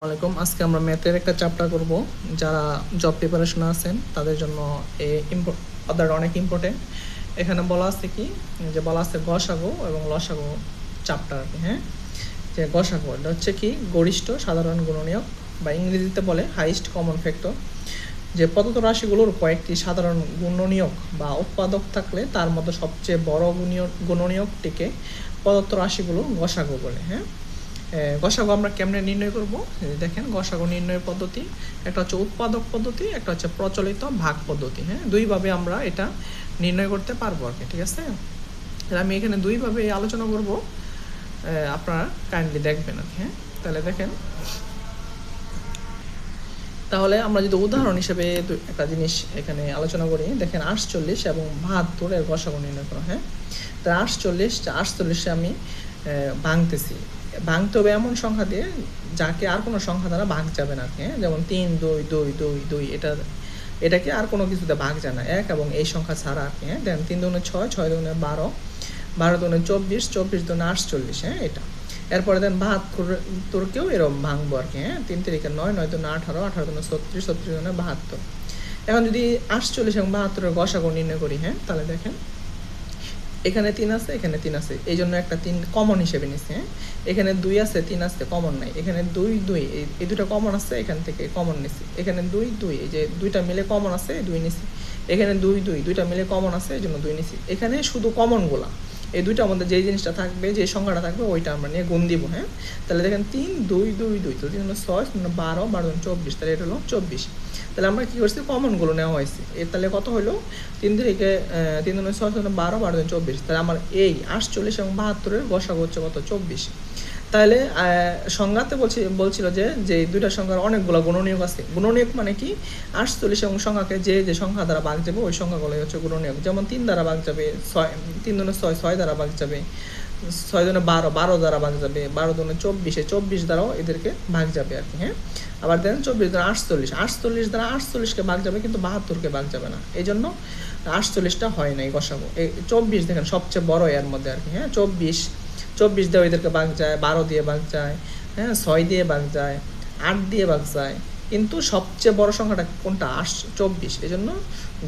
ওয়ালাইকুম। আজকে আমরা ম্যাথের একটা চ্যাপ্টার করব। যারা জব প্রিপারেশন আছেন তাদের জন্য ওদের অনেক ইম্পর্টেন্ট। এখানে বলা আছে কি, যে বলা আছে গসাগু এবং লসাগু চ্যাপ্টার আর কি। হ্যাঁ, যে গসাগু এটা হচ্ছে কি গরিষ্ঠ সাধারণ গুণনীয়ক, বা ইংরেজিতে বলে হাইস্ট কমন ফ্যাক্টর। যে প্রদত্ত রাশিগুলোর কয়েকটি সাধারণ গুণনীয়ক বা উৎপাদক থাকলে তার মধ্যে সবচেয়ে বড় গুণনীয়কটিকে প্রদত্ত রাশিগুলো গসাগু বলে। হ্যাঁ, গসাগু আমরা কেমনে নির্ণয় করব? দেখেন, গসাগু নির্ণয়ের পদ্ধতি একটা হচ্ছে উৎপাদক পদ্ধতি, একটা হচ্ছে প্রচলিত ভাগ পদ্ধতি। হ্যাঁ, দুইভাবে আমরা এটা নির্ণয় করতে পারবো আর কি। ঠিক আছে, তাহলে আমি এখানে দুইভাবে আলোচনা করব, আপনারা কাইন্ডলি দেখবেন আর কি। হ্যাঁ, তাহলে দেখেন, তাহলে আমরা যদি উদাহরণ হিসেবে একটা জিনিস এখানে আলোচনা করি। দেখেন, 48 এবং 72 এর গসাগু নির্ণয় করা। হ্যাঁ, তা 48 আমি ভাঙতেছি। ভাঙতে হবে এমন সংখ্যা দিয়ে যাকে আর কোনো সংখ্যা দ্বারা ভাগ যাবে না। হ্যাঁ, যেমন 3 2 2 2 2 এটাকে আর কোনো কিছুতে ভাগ যায় না, এক এবং এই সংখ্যা ছাড়া আর কি। হ্যাঁ, দেখেন 3 2 6, 6 2 12, 12 2 24, 24 2 48। হ্যাঁ, এটা এরপরে দেন 72কেও এরকম ভাঙবো আর কি। হ্যাঁ, 3 3 9, 9 2 18, 18 2 36, 36 2 72। এখন যদি 48 এবং 72-এর গসাগু নির্ণয় করি, হ্যাঁ, তাহলে দেখেন এখানে 3 আছে, এখানে 3 আছে, এই জন্য একটা 3 কমন হিসেবে নিচ্ছি। হ্যাঁ, এখানে 2 আছে, 3 আছে, কমন নাই। এখানে 2 2, এই দুটো কমন আছে, এখান থেকে কমন নিচ্ছি। এখানে 2 2, এই যে দুইটা মিলে কমন আছে, 2 নিচ্ছি। এখানে 2 2, দুইটা মিলে কমন আছে, এই জন্য 2 নিচ্ছি। এখানে শুধু কমনগুলা, এই দুইটার মধ্যে যেই জিনিসটা থাকবে, যে সংখ্যাটা থাকবে, ওইটা আমরা নিয়ে গুণ দিব। হ্যাঁ, তাহলে দেখেন 3 2 2 2, তো 3 হলো 6, 12, 12 24, তাহলে এটা হলো 24। তাহলে আমরা কী করছি, কমনগুলো নেওয়া হয়েছে। এর তাহলে কত হলো, 3 থেকে 3 2 6, 12, 12 24। তাহলে আমার এই 48 এবং 72-এর গসাগু হচ্ছে কত, 24। তাহলে সংজ্ঞাতে বলছিল যে যে দুইটা সংখ্যার অনেকগুলো গুণনীয়ক আছে। গুণনীয়ক মানে কি, 48 এবং সংখ্যাকে যে সংখ্যা দ্বারা ভাগ যাবে ওই সংখ্যাগুলোই হচ্ছে গুণনীয়ক। যেমন 3 দ্বারা ভাগ যাবে, 3 2 6, 6 দ্বারা ভাগ যাবে, 6 2 12, 12 দ্বারা ভাগ যাবে, 12 2 24, 24 দ্বারাও এদেরকে ভাগ যাবে আর কি। হ্যাঁ, আবার দেখেন 24 দ্বারা 48, 48 দ্বারা 48কে ভাগ যাবে, কিন্তু 72কে ভাগ যাবে না, এই জন্য 48টা হয় নাই গসাগু। এই 24 দেখেন সবচেয়ে বড় এর মধ্যে আর কি। হ্যাঁ, 24 দিয়ে এদেরকে ভাগ যায়, 12 দিয়ে ভাগ যায়, হ্যাঁ, 6 দিয়ে ভাগ যায়, 8 দিয়ে ভাগ যায়, কিন্তু সবচেয়ে বড় সংখ্যাটা কোনটা, 24। এই জন্য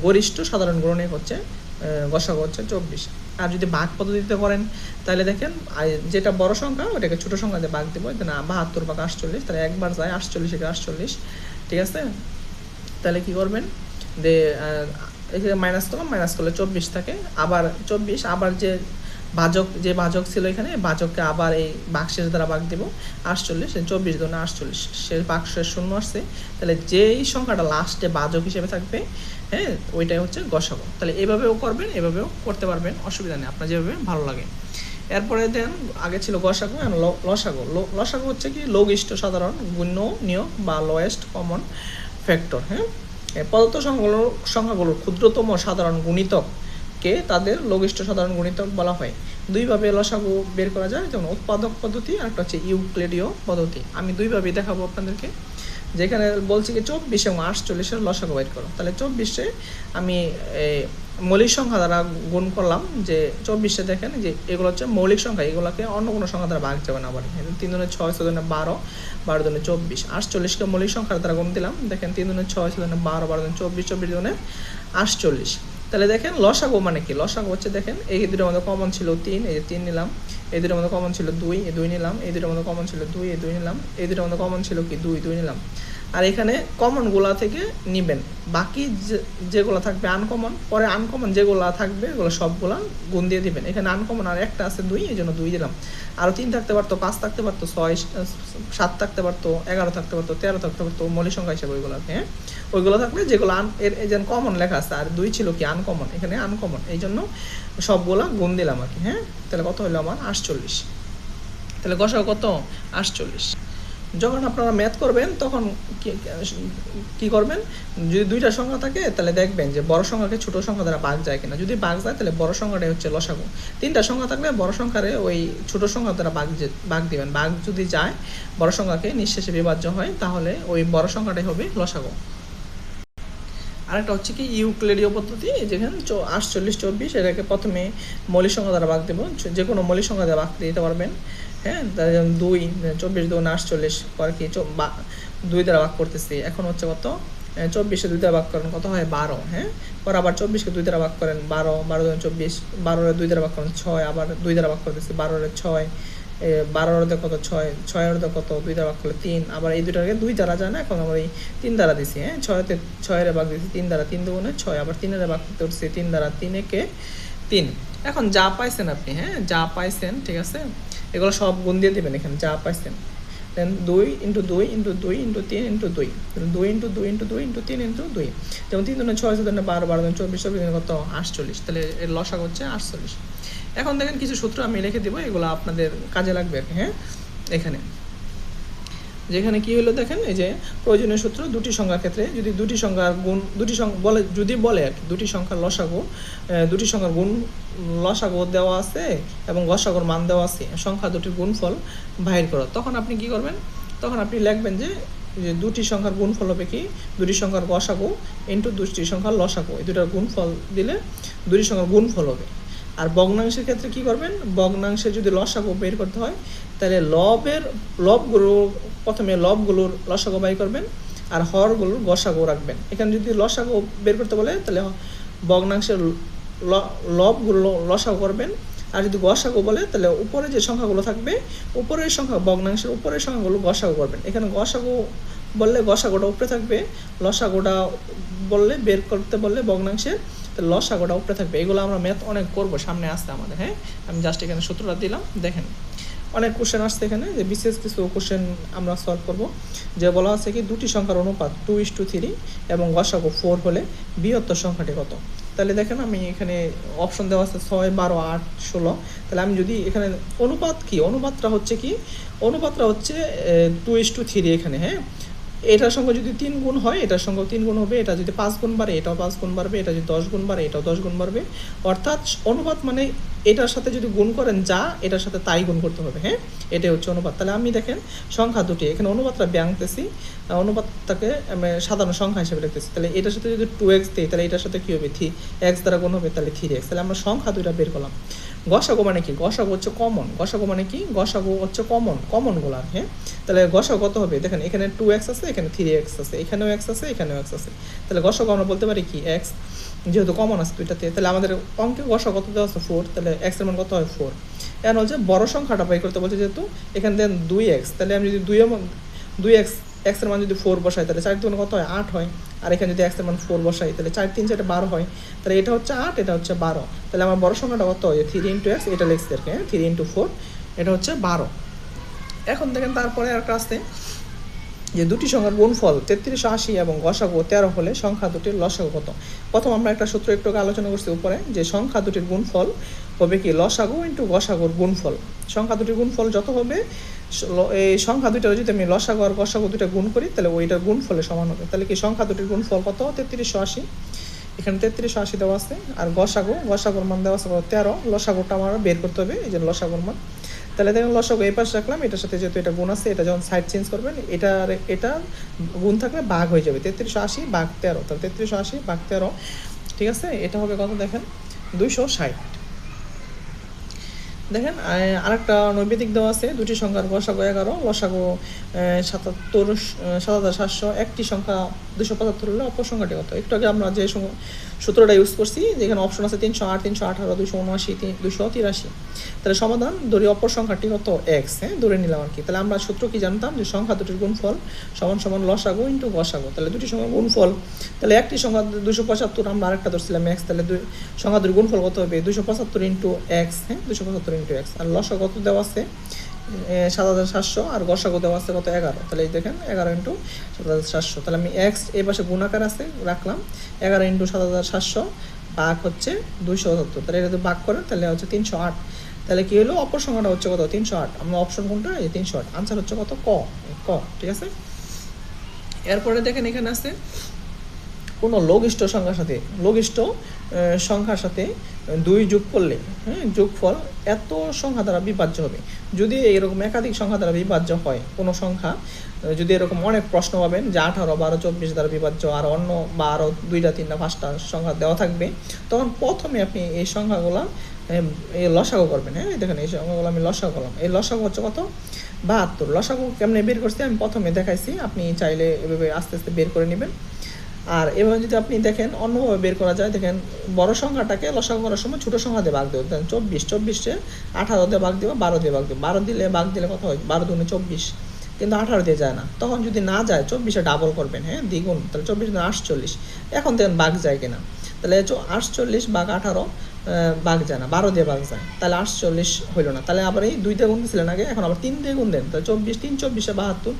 গরিষ্ঠ সাধারণ গুণনীয়ক হচ্ছে গসাগু হচ্ছে 24। আর যদি ভাগ পদ্ধতিতে করেন তাহলে দেখেন, যেটা বড় সংখ্যা ওটাকে ছোটো সংখ্যা দিয়ে ভাগ দেবো। না, 72 ভাগ 48, তাহলে একবার যায় 48 থেকে 48। ঠিক আছে, তাহলে কি করবেন, যে এখানে মাইনাস করলে 24 থাকে, আবার 24, আবার যে ভাজক ছিল এখানে, ভাজককে আবার এই বাক্সের দ্বারা ভাগ দেবো 48, 24 2 48, সে বাক্সের শূন্য আসছে। তাহলে যেই সংখ্যাটা লাস্টে ভাজক হিসেবে থাকবে, হ্যাঁ, ওইটাই হচ্ছে গসাগু। তাহলে এভাবেও করবেন, এভাবেও করতে পারবেন, অসুবিধা নেই, আপনার যেভাবে ভালো লাগে। এরপরে দেন, আগে ছিল গসাগু, এখন লসাগু। লসাগু হচ্ছে কি লঘিষ্ঠ সাধারণ গুণনীয়ক বা লোয়েস্ট কমন ফ্যাক্টর। হ্যাঁ, প্রদত্ত সংখ্যাগুলোর ক্ষুদ্রতম সাধারণ গুণিতককে তাদের লঘিষ্ঠ সাধারণ গুণিতক বলা হয়। দুইভাবে লসাগু বের করা যায়, যেমন উৎপাদক পদ্ধতি আর একটা হচ্ছে ইউক্লিডীয় পদ্ধতি। আমি দুইভাবেই দেখাবো আপনাদেরকে। যেখানে বলছি কি 24 এবং 48-এর লসাগু বের করো, তাহলে 24-এ আমি মৌলিক সংখ্যা দ্বারা গুণ করলাম। যে 24-এ দেখেন যে এগুলো হচ্ছে মৌলিক সংখ্যা, এগুলোকে অন্য কোনো সংখ্যা দ্বারা ভাগ যাবে না। আবার 3 2 6, 6 2 12, 12 2 24, 48-কে মৌলিক সংখ্যার দ্বারা গুণ দিলাম। দেখেন 3 2 6, 6 2 12, 12 2 24, 24 2 48। তাহলে দেখেন লসাগু মানে কি, লসাগু হচ্ছে দেখেন এই দুটোর মধ্যে কমন ছিল 3, এই যে 3 নিলাম। এই দুটোর মধ্যে কমন ছিল 2, এই 2 নিলাম। এই দুটোর মধ্যে কমন ছিল 2, এই 2 নিলাম। এই দুটোর মধ্যে কমন ছিল কি 2, 2 নিলাম। আর এখানে কমনগুলা থেকে নিবেন, বাকি যেগুলো থাকবে আনকমন, পরে আনকমন যেগুলো থাকবে এগুলো সবগুলা গুণ দিয়ে দিবেন। এখানে আনকমন আর একটা আছে 2, এই জন্য 2 দিলাম। আরও 3 থাকতে পারতো, 5 থাকতে পারতো, 6 7 থাকতে পারতো, 11 থাকতে পারতো, 13 থাকতে পারতো, মৌলিক সংখ্যা হিসেবে ওইগুলো। হ্যাঁ, ওইগুলো থাকলে যেগুলো এর যেন কমন লেখা আছে, আর 2 ছিল কি আনকমন, এখানে আনকমন, এই জন্য সবগুলা গুণ দিলাম আর কি। হ্যাঁ, তাহলে কত হলো আমার 48। তাহলে গসাগু কত, 48। যখন আপনারা ম্যাথ করবেন তখন কি করবেন, যদি দুইটা সংখ্যা থাকে তাহলে দেখবেন যে বড় সংখ্যাকে ছোট সংখ্যা দ্বারা ভাগ যায় কিনা। যদি ভাগ যায় তাহলে বড় সংখ্যাটাই হচ্ছে লসাগু। 3টা সংখ্যা থাকলে বড় সংখ্যারে ওই ছোট সংখ্যা দ্বারা ভাগ দিবেন। ভাগ যদি যায়, বড় সংখ্যাকে নিঃশেষে বিভাজ্য হয়, তাহলে ওই বড় সংখ্যাটাই হবে লসাগু। আরেকটা হচ্ছে কি ইউক্লিডীয় পদ্ধতি, যেখানে 48 24 এটাকে প্রথমে মৌলিক সংখ্যা দ্বারা ভাগ দেবো। যে কোনো মৌলিক সংখ্যা দ্বারা ভাগ দিতে পারবেন। হ্যাঁ, তাহলে যেমন 2 24 2 48 পরে কি 2 দ্বারা ভাগ করতেছি, এখন হচ্ছে কত 24 2 দ্বারা ভাগ করেন কত হয় 12, হ্যাঁ, পরে আবার 24 2 দ্বারা ভাগ করেন 12, 12 2 24, 12 2 দ্বারা ভাগ করেন 6, আবার 2 দ্বারা ভাগ করতেছি 12 6, 12 কত 6, 6 কত 2 দ্বারা ভাগ করলে 3, আবার এই দুইটাকে 2 দ্বারা যায় না, এখন আমরা এই 3 দ্বারা দিছি, হ্যাঁ, 6 এর ভাগ দিছি 3 দ্বারা, 3 দুগুণে 6, আবার 3 এর ভাগ করতে হচ্ছে 3 দ্বারা, 3 একে 3। এখন যা পাইছেন আপনি, হ্যাঁ, যা পাইছেন, ঠিক আছে, এগুলো সব গুণ দিয়ে দেবেন এখানে যা পাইছেন, দেন 2 × 2 × 2 × 3 × 2, 2 × 2 × 2 × 3 × 2, যেমন 3 দুগুণে 6, 6 দুগুণে 12, 12 দুগুণে 24, 24 দুগুণে কত 48, তাহলে এর লসাগু হচ্ছে 48। এখন দেখেন কিছু সূত্র আমি লিখে দিব, এগুলো আপনাদের কাজে লাগবে আর কি, হ্যাঁ, এখানে যেখানে কি হলো দেখেন, এই যে প্রয়োজনীয় সূত্র, দুটি সংখ্যার ক্ষেত্রে যদি দুটি সংখ্যার গুণ বলে, যদি বলে আর কি দুটি সংখ্যার লসাগু, দুটি সংখ্যার গুণ লসাগু দেওয়া আছে এবং গসাগুর মান দেওয়া আছে, সংখ্যা দুটির গুণফল বাহির করো, তখন আপনি কি করবেন, তখন আপনি লিখবেন যে দুটি সংখ্যার গুণফল হবে কি দুটি সংখ্যার গসাগু ইন্টু দুটি সংখ্যার লসাগু, এই দুটার গুণফল দিলে দুটি সংখ্যার গুণফল হবে। আর ভগ্নাংশের ক্ষেত্রে কি করবেন, ভগ্নাংশে যদি লসাগু বের করতে হয় তাহলে লবগুলো প্রথমে লবগুলোর লসাগু বাই করবেন আর হরগুলোর গসাগু রাখবেন। এখানে যদি লসাগু বের করতে বলে তাহলে ভগ্নাংশের লবগুলো লসাগু করবেন, আর যদি গসাগু বলে তাহলে উপরে যে সংখ্যাগুলো থাকবে উপরের সংখ্যা ভগ্নাংশের উপরের সংখ্যাগুলো গসাগু করবেন। এখানে গসাগু বললে গসাগুটা উপরে থাকবে, লসাগুটা বললে বের করতে বললে ভগ্নাংশের তাহলে লসাগুটা উপরে থাকবে। এগুলো আমরা ম্যাথ অনেক করবো, সামনে আসতে আমাদের, হ্যাঁ, আমি জাস্ট এখানে সূত্রটা দিলাম। দেখেন অনেক কোশ্চেন আসছে এখানে, যে বিশেষ কিছু কোশ্চেন আমরা সলভ করব, যে বলা আছে কি দুটি সংখ্যার অনুপাত 2:3 এবং গসাগু 4 হলে বৃহত্তর সংখ্যাটি কত। তাহলে দেখেন আমি এখানে অপশন দেওয়া আছে 6, 12, 8, 16। তাহলে আমি যদি এখানে অনুপাত কি, অনুপাতটা হচ্ছে কি, অনুপাতটা হচ্ছে 2:3 এখানে, হ্যাঁ, এটার সঙ্গে যদি 3 গুণ হয় এটার সঙ্গেও 3 গুণ হবে, এটা যদি 5 গুণ বাড়ে এটাও 5 গুণ বাড়বে, এটা যদি 10 গুণ বাড়ে এটাও 10 গুণ বাড়বে। অর্থাৎ অনুপাত মানে এটার সাথে যদি গুণ করেন যা এটার সাথে তাই গুণ করতে হবে, হ্যাঁ, এটাই হচ্ছে অনুপাত। তাহলে আমি দেখেন সংখ্যা দুটি এখানে অনুপাতটা ব্যাংতেছি, অনুপাতটাকে আমি সাধারণ সংখ্যা হিসেবে লিখতেছি। তাহলে এটার সাথে যদি 2x দিই তাহলে এটার সাথে কী হবে, 3x দ্বারা গুণ হবে, তাহলে 3x। তাহলে আমরা সংখ্যা দুইটা বের করলাম। গসাগু মানে কি, গসাগু হচ্ছে কমন, গসাগু মানে কি, গসাগু হচ্ছে কমনগুলার, হ্যাঁ। তাহলে গসাগু কত হবে, দেখেন এখানে 2x আছে, এখানে 3x আছে, এখানেও x আছে, এখানেও x আছে, তাহলে গসাগু আমরা বলতে পারি কি x, যেহেতু কমন আছে দুইটাতে। তাহলে আমাদের অঙ্কে গসাগু কত দেওয়া আছে 4, তাহলে x এর মান কত হয় 4। এখন হচ্ছে বড় সংখ্যাটা বাই করতে বলছে, যেহেতু এখানে দেন 2x, তাহলে আমি যদি 2x x এর মান যদি 4 বসাই তাহলে 4 দুগুণে কত হয় 8 হয়, আর এখানে যদি x এর মান 4 বসাই তাহলে 4 3 4 12 হয়, তাহলে এটা হচ্ছে 8, এটা হচ্ছে 12। তাহলে আমার বড় সংখ্যাটা কত হয় 3 × x, এটা লিখছি আর কি, 3 × 4, এটা হচ্ছে 12। এখন দেখেন তারপরে একটা আসছে যে দুটি সংখ্যার গুণফল 3380 এবং গসাগু 13 হলে সংখ্যা দুটির লসাগু কত। প্রথম আমরা একটা সূত্র একটু আলোচনা করছি উপরে, যে সংখ্যা দুটির গুণফল হবে কি লসাগু ইন্টু গসাগুর গুণফল। সংখ্যা দুটির গুণফল যত হবে, এই সংখ্যা দুইটা যদি আমি লসাগু আর গসাগু দুইটা গুণ করি তাহলে ওইটার গুণফলের সমান হবে। তাহলে কি সংখ্যা দুটির গুণফল কত 3380, এখানে 3380 দেওয়া আছে, আর গসাগুর মান দেওয়া আছে 13, লসাগুটা আমার বের করতে হবে, এই যে লসাগুর মান। তাহলে দেখেন লসাগু এই পাশে রাখলাম, এটার সাথে যেহেতু এটা গুণ আছে, এটা যখন সাইড চেঞ্জ করবেন এটা গুণ থাকলে ভাগ হয়ে যাবে, 3380 ভাগ 13, তাহলে 3380 ভাগ 13, ঠিক আছে, এটা হবে কত দেখেন 260। দেখেন আরেকটা নৈবেদিক দেওয়া আছে, দুটি সংখ্যার গসাগু 11, লসাগু 77,700, একটি সংখ্যা 275 হলে অপর সংখ্যাটি কত। একটু আগে আমরা যে সূত্রটা ইউজ করছি, যেখানে অপশন আছে 308, 318, 279, 283, তাহলে সমাধান ধরি অপর সংখ্যাটি কত x, হ্যাঁ, ধরে নিলাম আর কি। তাহলে আমরা সূত্র কি জানতাম, যে সংখ্যা দুটির গুণফল সমান সমান লসাগু ইন্টু গসাগু। তাহলে দুটি সংখ্যার গুণফল, তাহলে একটি সংখ্যা 275, আমরা আরেকটা ধরছিলাম x, তাহলে সংখ্যা দুটির গুণফল কত হবে 275 ইন্টু x, হ্যাঁ, 275 ইন্টু x। আর লসাগু কত দেওয়া আছে 7700, আর গসাগু দেওয়া আছে কত 11, তাহলে এই দেখেন 11 ইন্টু 7700। তাহলে আমি x এই পাশে গুণাকার আছে রাখলাম, 11 ইন্টু 7700 ভাগ হচ্ছে 270, তাহলে এটা যদি ভাগ করেন তাহলে হচ্ছে 308। তাহলে কি হলো অপর সংখ্যাটা হচ্ছে কত 308, আমরা অপশন কোনটা এই 308, আনসার হচ্ছে কত ক, ঠিক আছে। এরপরে দেখেন এখানে আছে কোনো লঘিষ্ঠ সংখ্যার সাথে 2 যোগ করলে, হ্যাঁ, যোগফল এত সংখ্যা দ্বারা বিভাজ্য হবে। যদি এরকম একাধিক সংখ্যা দ্বারা বিভাজ্য হয় কোনো সংখ্যা, যদি এরকম অনেক প্রশ্ন পাবেন যে 18, 12, 24 দ্বারা বিভাজ্য, আর অন্য বা আরও 2টা 3টা 5টা সংখ্যা দেওয়া থাকবে, তখন প্রথমে আপনি এই সংখ্যাগুলো এই লসাগু করবেন। হ্যাঁ, দেখেন এই সংখ্যাগুলো আমি লসাগু করলাম। এই লসাগু হচ্ছে কত? 72। লসাগু কেমনে বের করছি আমি প্রথমে দেখাইছি, আপনি চাইলে এভাবে আস্তে আস্তে বের করে নেবেন। আর এভাবে যদি আপনি দেখেন অন্যভাবে বের করা যায়, দেখেন বড় সংখ্যাটাকে লসাগু করার সময় ছোটো সংখ্যা দিয়ে ভাগ দেবো। দেখেন 24, 24-এ 18 দিয়ে ভাগ দেবো, 12 দিয়ে ভাগ দেবো। 12 দিলে ভাগ দিলে কত হয়? 12 দুগুণে 24, কিন্তু 18 দিয়ে যায় না। তখন যদি না যায় 24-এ ডাবল করবেন, হ্যাঁ, দ্বিগুণ, তাহলে 24 48। এখন দেখেন ভাগ যায় কিনা, তাহলে 48 ভাগ 18 ভাগ যায় না, 12 দিয়ে ভাগ যায়, তাহলে 48 হইল না। তাহলে আবার এই 2 দিয়ে গুণ দিয়েছিলেন আগে, এখন আবার 3 দিয়ে গুণ দেন, তাহলে 24, 3 24-এ 72,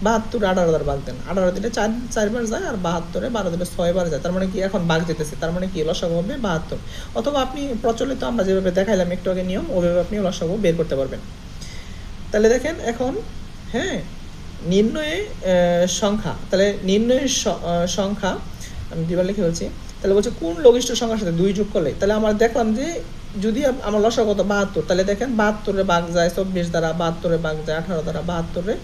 72 18 দ্বারা ভাগ দেন, 18 দিলে 4 বার যায়, আর 72-এ 12 দিলে 6 বার যায়। তার মানে কি এখন ভাগ যেতেছে, তার মানে কি লসাগু হবে 72। অথবা আপনি প্রচলিত আমরা যেভাবে দেখাইলাম একটু আগে নিয়ম, ওইভাবে আপনি লসাগু বের করতে পারবেন। তাহলে দেখেন এখন, হ্যাঁ, নির্ণয়ে সংখ্যা, তাহলে নির্ণয়ের সংখ্যা আমি দুইবার লিখে বলছি। তাহলে বলছে কোন লঘিষ্ঠ সংখ্যার সাথে 2 যোগ করলে, তাহলে আমরা দেখলাম যে যদি আমার লসাগু কত? 72, তাহলে দেখেন 72-এ ভাগ যায় 24 দ্বারা, 72-এ ভাগ যায় 18 দ্বারা, 72-এ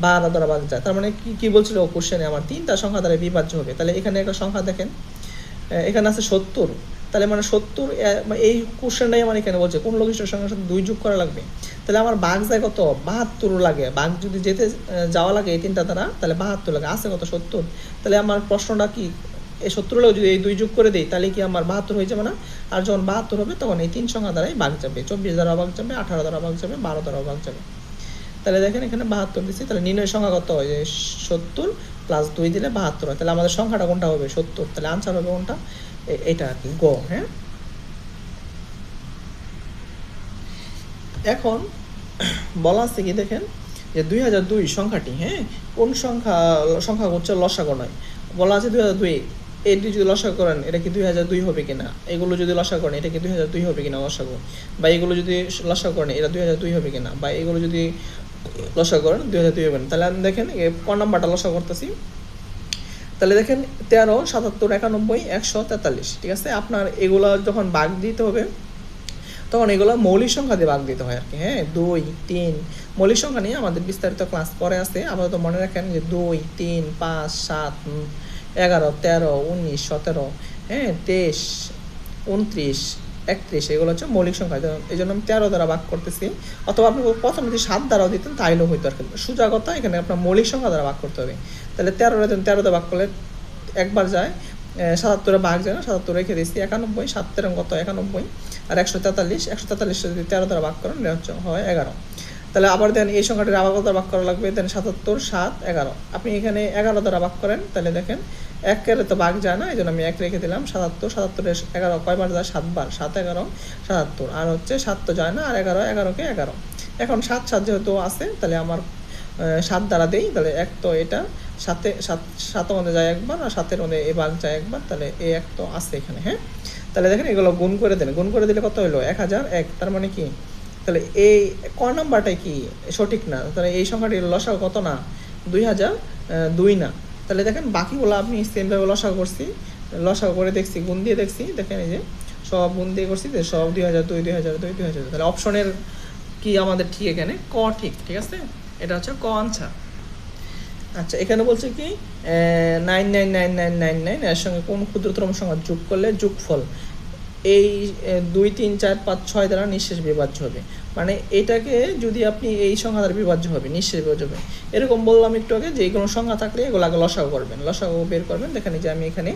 12 দ্বারা ভাগ যায়। তার মানে কি বলছিল কোশ্চেনে? আমার 3টা সংখ্যা দ্বারা বিভাজ্য হবে। তাহলে এখানে একটা সংখ্যা দেখেন, এখানে আছে 70, তাহলে মানে 70, এই কোশ্চেনটাই আমার এখানে বলছে কোন লঘিষ্ঠ সংখ্যার সাথে 2 যোগ করা লাগবে। তাহলে আমার ভাগ যায় কত? 72 লাগে। ভাগ যদি যেতে যাওয়া লাগে এই 3টা দ্বারা, তাহলে 72 লাগে, আছে কত? 70। তাহলে আমার প্রশ্নটা কি, এই 70 লোক যদি এই 2 যোগ করে দেই, তাহলে কি আমার 72 হয়ে যাবে না? আর যখন 72 হবে তখন এই 3 সংখ্যা দ্বারাই ভাগ যাবে, 24 দ্বারা ভাগ যাবে, 18 দ্বারা ভাগ যাবে, 12 দ্বারা ভাগ যাবে। তাহলে দেখেন এখানে 72 দিচ্ছি, তাহলে নির্ণয় সংখ্যা কত হয়? 70 প্লাস 2 দিলে 72 হয়। তাহলে আমাদের সংখ্যাটা কোনটা হবে? 70। তাহলে আনসার হবে কোনটা? এটা আর কি, গ। হ্যাঁ, এখন বলা আছে কি দেখেন যে 2002 সংখ্যাটি, হ্যাঁ, কোন সংখ্যা হচ্ছে লসাগু নয়। বলা আছে 2002, এটি যদি লসাগু করেন এটা কি 2002 হবে কিনা, এগুলো যদি লসাগু করেন এটা কি 2002 হবে কিনা লসাগু, বা এগুলো যদি লসাগু করেন এটা 2002 হবে কিনা, বা এগুলো যদি লসাগু করেন 2002 হবে না। তাহলে আমি দেখেন ক নাম্বারটা লসাগু করতেছি। তাহলে দেখেন 13, 77, 91, 143, ঠিক আছে। আপনার এগুলো যখন ভাগ দিতে হবে তখন এগুলো মৌলিক সংখ্যা দিয়ে ভাগ দিতে হয় আর কি। হ্যাঁ, 2, 3 মৌলিক সংখ্যা নিয়ে আমাদের বিস্তারিত ক্লাস পরে আছে, আপাতত মনে রাখেন যে 2, 3, 5, 7, 11, 13, 19, 17, হ্যাঁ, 23, 29, 31 এগুলো হচ্ছে মৌলিক সংখ্যা। এই জন্য আমি 13 দ্বারা ভাগ করতেছি, অথবা আপনি প্রথমে যদি 7 দ্বারাও দিতেন তাইলেও হইতো আর কি। সোজা কথা, এখানে আপনার মৌলিক সংখ্যা দ্বারা ভাগ করতে হবে। তাহলে 13 দ্বারা ভাগ করলে একবার যায়, 77-এ ভাগ যায় না, 77 রেখে দিচ্ছি, 91, 7 কত? 91, আর 143, 143 যদি 13 দ্বারা ভাগ করেন এটা হচ্ছে হয় 11। তাহলে আবার দেন এই সংখ্যাটির আবার কত ভাগ করা লাগবে? দেন 77, 7, 11। আপনি এখানে 11 দ্বারা ভাগ করেন, তাহলে দেখেন 1-এর তো ভাগ যায় না, এই জন্য আমি 1 রেখে দিলাম। 77, 77-এর 11 কয়বার যায়? 7 বার, 7, 11, 77। আর হচ্ছে 7 তো যায় না, আর 11, 11-কে 11। এখন 7, 7 যেহেতু আছে, তাহলে আমার 7 দ্বারা দেই, তাহলে 1 তো এটা 7 মধ্যে যায় একবার, আর 7-এর মধ্যে এ ভাগ যায় একবার, তাহলে এই 1 তো আছে এখানে। হ্যাঁ, তাহলে দেখেন এগুলো গুণ করে দেন, গুণ করে দিলে কত হলো? 1001। তার মানে কি, তাহলে এই ক নাম্বারটাই কি সঠিক না, তাহলে এই সংখ্যাটির লসাগু কত না? 2002 না। তাহলে দেখেন বাকিগুলো আপনি সেমভাবে লসাগু করছি, লসাগু করে দেখছি, গুণ দিয়ে দেখছি, দেখেন এই যে সব গুণ দিয়ে করছি, যে সব 2002, 2002, 2002। তাহলে অপশনের কি আমাদের ঠিক এখানে ক ঠিক, ঠিক আছে, এটা হচ্ছে ক আনসার। আচ্ছা, এখানে বলছে কি 999999 এর সঙ্গে কোন ক্ষুদ্রতম সংখ্যা যোগ করলে যোগফল এই 2, 3, 4, 5, 6 দ্বারা নিঃশেষ বিভাজ্য হবে। মানে এটাকে যদি আপনি এই সংখ্যা দ্বারা বিভাজ্য হবে, নিঃশেষ বিভাজ্য হবে, এরকম বললাম একটু আগে যে কোনো সংখ্যা থাকলে এগুলো আগে লসাগু করবেন, লসাগু বের করবেন। দেখেন যে আমি এখানে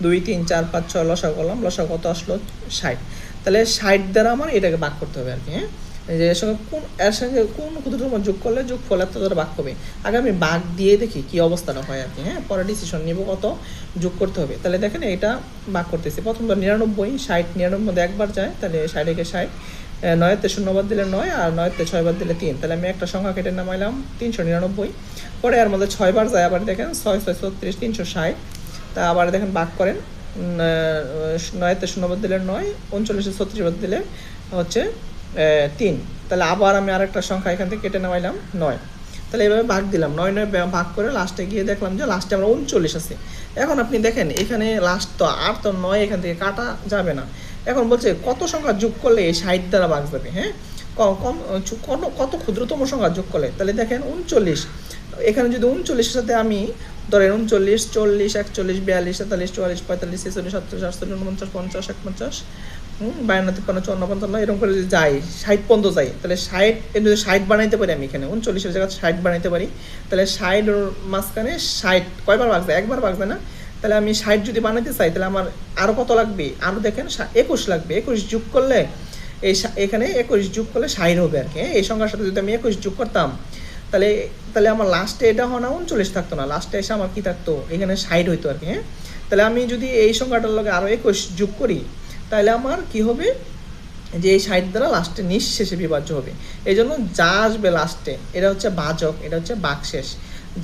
2, 3, 4, 5, 6 লসাগু করলাম, লসাগু কত আসলো? 60। তাহলে 60 দ্বারা আমার এটাকে ভাগ করতে হবে আর কি। হ্যাঁ, যে এর সঙ্গে কোন ক্ষুদ্রতম যোগ করলে যোগফল এত দ্বারা ভাগ হবে। আগে আমি ভাগ দিয়ে দেখি কি অবস্থাটা হয় আর কি। হ্যাঁ, পরে ডিসিশন নিব কত যোগ করতে হবে। তাহলে দেখেন এটা ভাগ করতেছি, প্রথম তো 99, 60, 99 মধ্যে একবার যায়, তাহলে 60-এ 60, 9-তে 0 বাদ দিলে 9, আর 9-তে 6 বাদ দিলে 3। তাহলে আমি একটা সংখ্যা কেটে নামাইলাম 399। পরে এর মধ্যে 6 বার যায়, আবার দেখেন 6, 6, 36, 360। তা আবার দেখেন ভাগ করেন, 9-তে 0 বাদ দিলে 9, 39-এ 36 বাদ দিলে হচ্ছে 3। তাহলে আবার আমি আরেকটা সংখ্যা এখান থেকে কেটে নামাইলাম 9। তাহলে এইভাবে ভাগ দিলাম, 9, 9 ভাগ করে লাস্টে গিয়ে দেখলাম যে লাস্টে আমরা 39 আছে। এখন আপনি দেখেন এখানে লাস্ট তো আর তো 9 এখান থেকে কাটা যাবে না। এখন বলছে কত সংখ্যা যোগ করলে 60 দ্বারা ভাগ যাবে। হ্যাঁ, কত ক্ষুদ্রতম সংখ্যা যোগ করলে, তাহলে দেখেন 39। এখানে যদি 39-এর সাথে আমি ধরেন 39, 40, 41, 42, 43, 44, 45, 46, 47, 48, 49, 50, 51, 52, 53, 54, 55 এরকম করে যদি যাই 60 পর্যন্ত যাই, তাহলে 60 এর যদি 60 বানাইতে পারি আমি এখানে 39 এর জায়গায় 60 বানাইতে পারি, তাহলে 60 ওর মাঝখানে 60 কয়বার ভাগ যায়? একবার ভাগ যায় না? তাহলে আমি 60 যদি বানাইতে চাই তাহলে আমার আরও কত লাগবে? আরও দেখেন 21 লাগবে। 21 যোগ করলে এখানে 21 যোগ করলে 60 হবে আর কি। এই সংখ্যার সাথে যদি আমি 21 যোগ করতাম তাহলে তাহলে আমার লাস্টে এটা হয় না 39 থাকতো না, লাস্টে এসে আমার কি থাকতো? এখানে 60 হইতো আর কি। তাহলে আমি যদি এই সংখ্যাটার লগে আরও 21 যোগ করি তাহলে আমার কি হবে? যে এই 60 দ্বারা লাস্টে নিঃশেষে বিভাজ্য হবে। এই জন্য যা আসবে লাস্টে এটা হচ্ছে ভাজক, এটা হচ্ছে ভাগশেষ।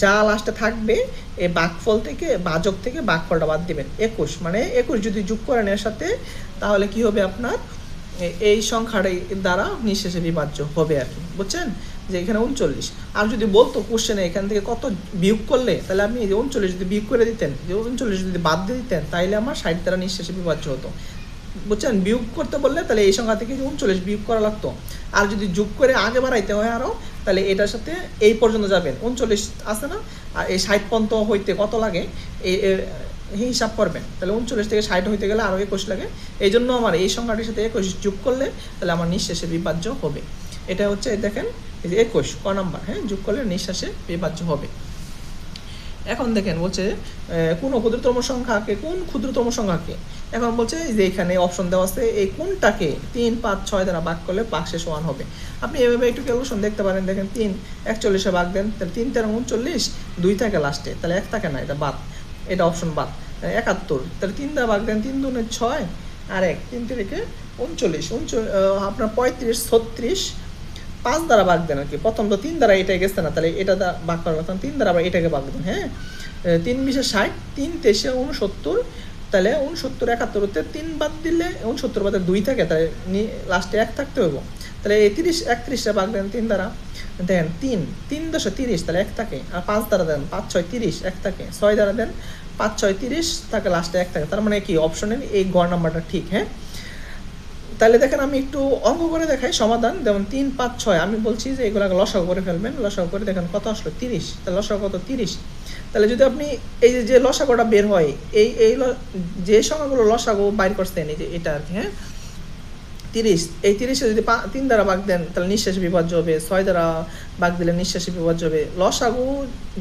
যা লাস্টে থাকবে এই ভাগফল থেকে, ভাজক থেকে ভাগফলটা বাদ দিবেন। 21 মানে 21 যদি যোগ করেন এর সাথে তাহলে কি হবে? আপনার এই সংখ্যাটাই দ্বারা নিঃশেষে বিভাজ্য হবে আর কি, বুঝছেন? যে এখানে 39। আর যদি বলতো কোশ্চেনে এখান থেকে কত বিয়োগ করলে, তাহলে আপনি যে 39 যদি বিয়োগ করে দিতেন, যে 39 যদি বাদ দিয়ে দিতেন তাইলে আমার 60 দ্বারা নিঃশেষে বিভাজ্য হতো, বুঝছেন? বিয়োগ করতে বললে তাহলে এই সংখ্যা থেকে 39 বিয়োগ করা লাগতো। আর যদি যোগ করে আগে বাড়াইতে হয় আরও, তাহলে এটার সাথে এই পর্যন্ত যাবেন। 39 আছে না, আর এই 60 পর্যন্ত হইতে কত লাগে এই হিসাব করবেন। তাহলে 39 থেকে 60 হইতে গেলে আরও 21 লাগে। এই জন্য আমার এই সংখ্যাটির সাথে 21 যোগ করলে তাহলে আমার নিঃশেষে বিভাজ্য হবে। এটা হচ্ছে দেখেন এই যে 21 ক নাম্বার, যোগ করলে নিঃশেষে বিভাজ্য হবে। এখন দেখেন বলছে কোন ক্ষুদ্রতম সংখ্যাকে, কোন ক্ষুদ্রতম সংখ্যাকে, এখন বলছে যে এখানে অপশন দেওয়া আছে এই কোনটাকে 3, 5, 6 দ্বারা ভাগ করলে ভাগশেষ 1 হবে। আপনি এভাবে একটু ক্যালকুলেশন দেখতে পারেন। দেখেন 3 41 ভাগ দেন, তাহলে 3 13 39, 2 থাকে লাস্টে, তাহলে 1 থাকে না, এটা বাদ, এটা অপশন বাদ। 71, তাহলে 3 দ্বারা ভাগ দেন, 3 2 6 আর 1, 3 3 39, আপনার 35 36, 5 দ্বারা ভাগ দেন আর কি। প্রথম তো 3 দ্বারা এটাই গেছে না, তাহলে এটা ভাগ করার কথা 3 দ্বারা আবার এটাকে ভাগ দেন। 3 20 60, 3 23 69, তাহলে 69 71 তে 3 বাদ দিলে 69 বাদে 2 থাকে, তাহলে লাস্টে 1 থাকতে হবে। তাহলে এই 30 31 ভাগ দেন 3 দ্বারা, দেন 3 10 30, তাহলে 1 থাকে। আর 5 দ্বারা দেন 5 6 30, 1 থাকে। 6 দ্বারা দেন 5 6 30 থাকে, লাস্টে 1 থাকে। তার মানে কি অপশনের এই গ নাম্বারটা ঠিক। তাহলে দেখেন আমি একটু অঙ্ক করে দেখাই সমাধান। যেমন 3 5 6 আমি বলছি যে এগুলোকে লসাগু করে ফেলবেন। লসাগু করে দেখেন কত আসলো? 30। তাহলে লসাগু কত? 30। তাহলে যদি আপনি এই যে লসাগুটা বের হয়, এই যে সংখ্যাগুলো লসাগু বাইর করছেন, এই যে এটা আর কি, 30, এই 30-এ যদি 3 দ্বারা ভাগ দেন তাহলে নিঃশেষে বিভাজ্য হবে। 6 দ্বারা ভাগ দিলে নিঃশেষে বিভাজ্য হবে। লসাগু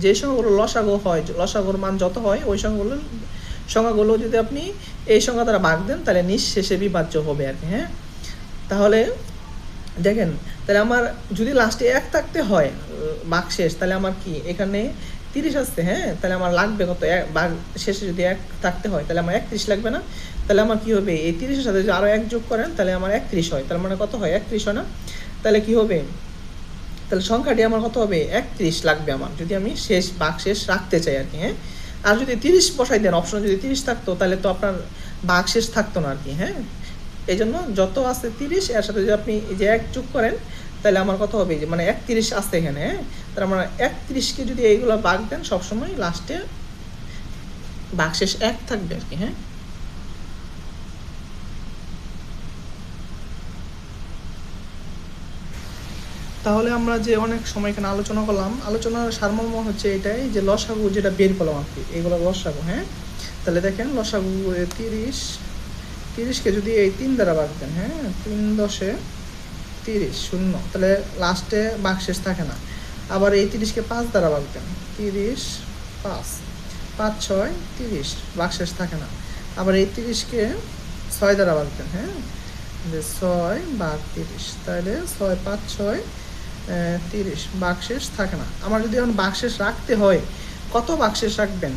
যে সংখ্যাগুলো লসাগু হয়, লসাগুর মান যত হয় ওই সংখ্যাগুলো যদি আপনি এই সংখ্যা দ্বারা ভাগ দেন তাহলে নিঃশেষে বিভাজ্য হবে আর কি। তাহলে দেখেন, তাহলে আমার যদি লাস্টে 1 থাকতে হয় ভাগশেষ, তাহলে আমার কি এখানে 30 আসছে, তাহলে আমার লাগবে কত? ভাগ শেষে যদি 1 থাকতে হয় তাহলে আমার 31 লাগবে না? তাহলে আমার কি হবে? এই 30-এর সাথে যদি আরও 1 যোগ করেন তাহলে আমার 31 হয়। তার মানে কত হয়? 31 হয় না? তাহলে কি হবে? তাহলে সংখ্যাটি আমার কত হবে? 31 লাগবে আমার, যদি আমি ভাগশেষ রাখতে চাই আর কি। আর যদি 30 বসাই দেন, অপশন যদি 30 থাকতো তাহলে তো আপনার ভাগশেষ থাকতো না আর কি। এই জন্য যত আছে 30 এর সাথে যদি আপনি এই যে 1 যোগ করেন তাহলে আমার কত হবে? যে মানে 31 আসছে এখানে। তাহলে আমরা 31-কে যদি এইগুলো ভাগ দেন সবসময় লাস্টে ভাগশেষ 1 থাকবে আর কি। তাহলে আমরা যে অনেক সময় এখানে আলোচনা করলাম, আলোচনার সারমর্ম হচ্ছে এটাই যে লসাগু যেটা বের করলাম আর কি, এগুলো লসাগু। তাহলে দেখেন লসাগু 30-কে যদি এই 3 দ্বারা ভাগ দেন, 3 10 30 শূন্য, তাহলে লাস্টে ভাগশেষ থাকে না। আবার এই 30-কে 5 দ্বারা ভাগ দেন, 30 5 5 6 30, ভাগশেষ থাকে না। আবার এই 30-কে 6 দ্বারা ভাগ দেন, যে 6 ভাগ 30, তাহলে 6 5 6 30, ভাগশেষ থাকে না। আমার যদি এখন ভাগশেষ রাখতে হয়, কত ভাগশেষ রাখবেন?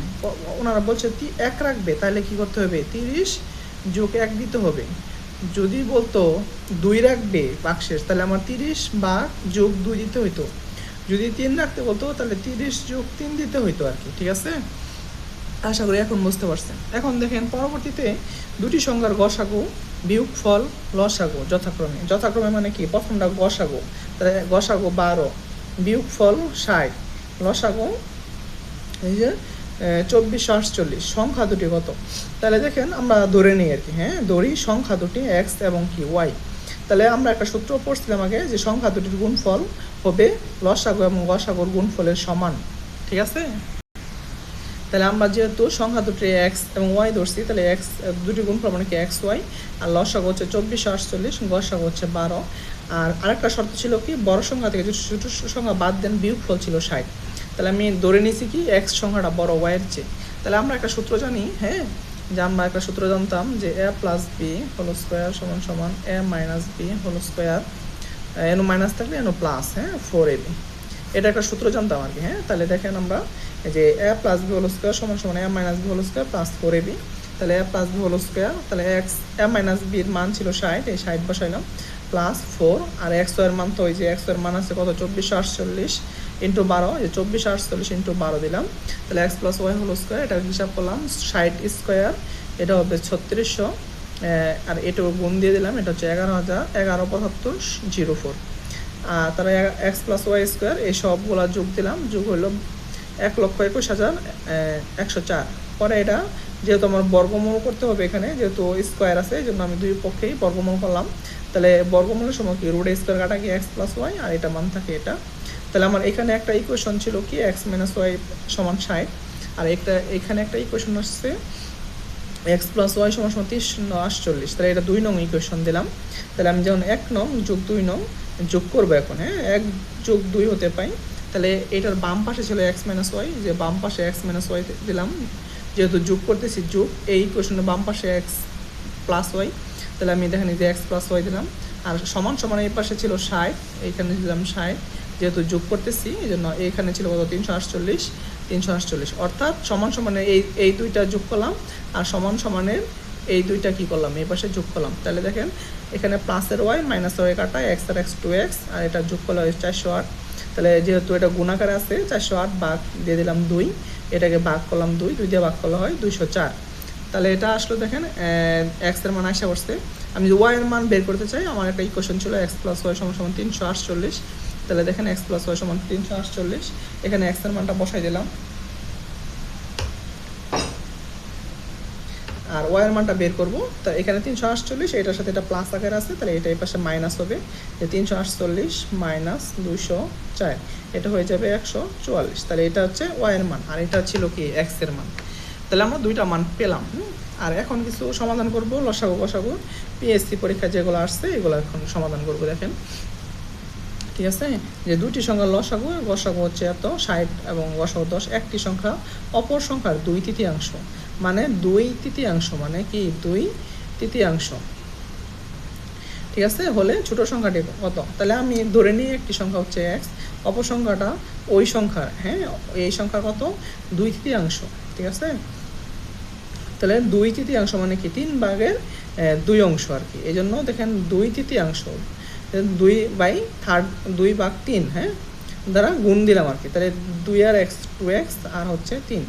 ওনারা বলছে 1 রাখবে, তাহলে কি করতে হবে? 30 যোগ 1 দিতে হবে। যদি বলতো 2 রাখবে ভাগশেষ, তাহলে আমার 30 ভাগ যোগ 2 দিতে হইতো। যদি 3 রাখতে বলতো তাহলে 30 যোগ 3 দিতে হইতো আর কি। ঠিক আছে, আশা করি এখন বুঝতে পারছেন। এখন দেখেন পরবর্তীতে দুটি সংখ্যার গসাগু, বিয়োগফল, লসাগু যথাক্রমে মানে কি? প্রথমটা গসাগু, তাহলে গসাগু 12, বিয়োগফল 60, লসাগু এই যে 2448। সংখ্যা দুটি কত? তাহলে দেখেন আমরা ধরে নিই আর কি। ধরি সংখ্যা দুটি x এবং কি y। তাহলে আমরা একটা সূত্র পড়ছিলাম আগে যে সংখ্যা দুটির গুণফল হবে লসাগু এবং গসাগুর গুণফলের সমান। ঠিক আছে, তাহলে আমরা যেহেতু সংখ্যা দুটি এক্স এবং ওয়াই ধরছি, তাহলে এক্স দুটি গুণফল মানে কি এক্স ওয়াই, আর লসাগু হচ্ছে 2448, গসাগু হচ্ছে 12। আর আরেকটা শর্ত ছিল কি, বড় সংখ্যা থেকে যদি ছোটো সংখ্যা বাদ দেন বিয়োগফল ছিল 60। তাহলে আমি ধরে নিয়েছি কি এক্স সংখ্যাটা বড় ওয়াইয়ের চেয়ে। তাহলে আমরা একটা সূত্র জানি, হ্যাঁ, যে আমরা একটা সূত্র জানতাম যে A plus B whole square সমান সমান A minus B whole square, এনো মাইনাস থাকলে এনো প্লাস, হ্যাঁ, 4ab। এটা একটা সূত্র জানতাম আর কি, হ্যাঁ। তাহলে দেখেন আমরা যে A plus B whole square সমান সমান A minus B whole square plus 4ab। তাহলে A plus B whole square, তাহলে এক্স এ মাইনাস বির মান ছিল 60, এই 60 বসাইলাম, প্লাস 4। আর এক্স ওয়ের মান তো ওই যে এক্স ওয়ের মান আছে কত 2448 ইন্টু 12, যে 2448 ইন্টু 12 দিলাম। তাহলে X plus Y whole square, এটা হিসাব করলাম 60 স্কোয়ার, এটা হবে 3600। আর এটাও গুণ দিয়ে দিলাম, এটা হচ্ছে 11,7504। তারা এক্স প্লাস ওয়াই স্কোয়ার এই সবগুলা যোগ দিলাম, যোগ হলো 1,21,104। পরে এটা যেহেতু আমার বর্গমূল করতে হবে এখানে, যেহেতু স্কোয়ার আছে এই জন্য আমি দুই পক্ষেই বর্গমূল করলাম। তাহলে বর্গমূলের সময় কি রুট স্কোয়ার কাটা কি এক্স প্লাস ওয়াই, আর এটা মান থাকে এটা। তাহলে আমার এখানে একটা ইকুয়েশন ছিল কি এক্স মাইনাস ওয়াই সমান 60, আর এখানে একটা ইকুয়েশন আসছে এক্স প্লাস ওয়াই সমান সমান 348। তাহলে এটা 2 নং ইকুয়েশন দিলাম। তাহলে আমি যেমন 1 নং যোগ 2 নং যোগ করবো এখন, হ্যাঁ, 1 যোগ 2 হতে পাই। তাহলে এটার বাম পাশে ছিল এক্স মাইনাস ওয়াই, যে বাম পাশে এক্স মাইনাস ওয়াই দিলাম, যেহেতু যোগ করতেছি যোগ, এই ইকুয়েশনের বাম পাশে এক্স প্লাস ওয়াই, তাহলে আমি দেখেন যে এক্স প্লাস ওয়াই দিলাম। আর সমান সমান এই পাশে ছিল 60, এইখানে দিলাম 60, যেহেতু যোগ করতেছি এই জন্য এইখানে ছিল কত 348, অর্থাৎ সমান সমানে এই দুইটা যোগ করলাম, আর সমান সমানের এই দুইটা কি করলাম এই পাশে যোগ করলাম। তাহলে দেখেন এখানে প্লাসের ওয়াই মাইনাস ওয়াই কাটা এক্স আর এক্স 2x, আর এটা যোগ করলে 408। তাহলে যেহেতু এটা গুণাকারে আছে 408 ভাগ দিয়ে দিলাম 2, এটাকে ভাগ করলাম 2 দিয়ে ভাগ করলে হয় 204। তাহলে এটা আসলে দেখেন এক্স এর মান আসা করছে। আমি যদি ওয়াই এর মান বের করতে চাই, আমার একটা ইকুয়েশন ছিল এক্স প্লাস ওয়াই সমান সমান 348। তাহলে দেখেন এক্স প্লাস ওয়াই সমান 348, এখানে এক্স এর মানটা বসাই দিলাম, আর ওয়াই এর মানটা বের করবো। তা এখানে 348, এটার সাথে এটা প্লাস আকার আছে, তাহলে এটা এই পাশে মাইনাস হবে, যে 348 মাইনাস 204, এটা হয়ে যাবে 144। তাহলে এটা হচ্ছে ওয়াই এর মান, আর এটা ছিল কি এক্স এর মান। তাহলে আমরা দুইটা মান পেলাম। আর এখন কিছু সমাধান করব, লসাগু গসাগু পিএসসি পরীক্ষা যেগুলো আসছে এগুলো এখন সমাধান করব। দেখেন ঠিক আছে, যে দুইটি সংখ্যার লসাগু গসাগু হচ্ছে এত 60 এবং গসাগু 10, একটি সংখ্যা অপর সংখ্যার 2/3, মানে 2/3, মানে কি 2/3, ঠিক আছে, হলে ছোট সংখ্যাটি কত। তাহলে আমি ধরে নিই একটি সংখ্যা হচ্ছে এক্স, অপর সংখ্যাটা ওই সংখ্যার, হ্যাঁ, এই সংখ্যার কত 2/3, ঠিক আছে। তাহলে 2/3 মানে কি 3/2 অংশ আর কি, এই জন্য দেখেন 2/3, 2/3, হ্যাঁ, দ্বারা গুণ দিলাম আর কি। তাহলে 2 আর এক্স 2x আর হচ্ছে 3,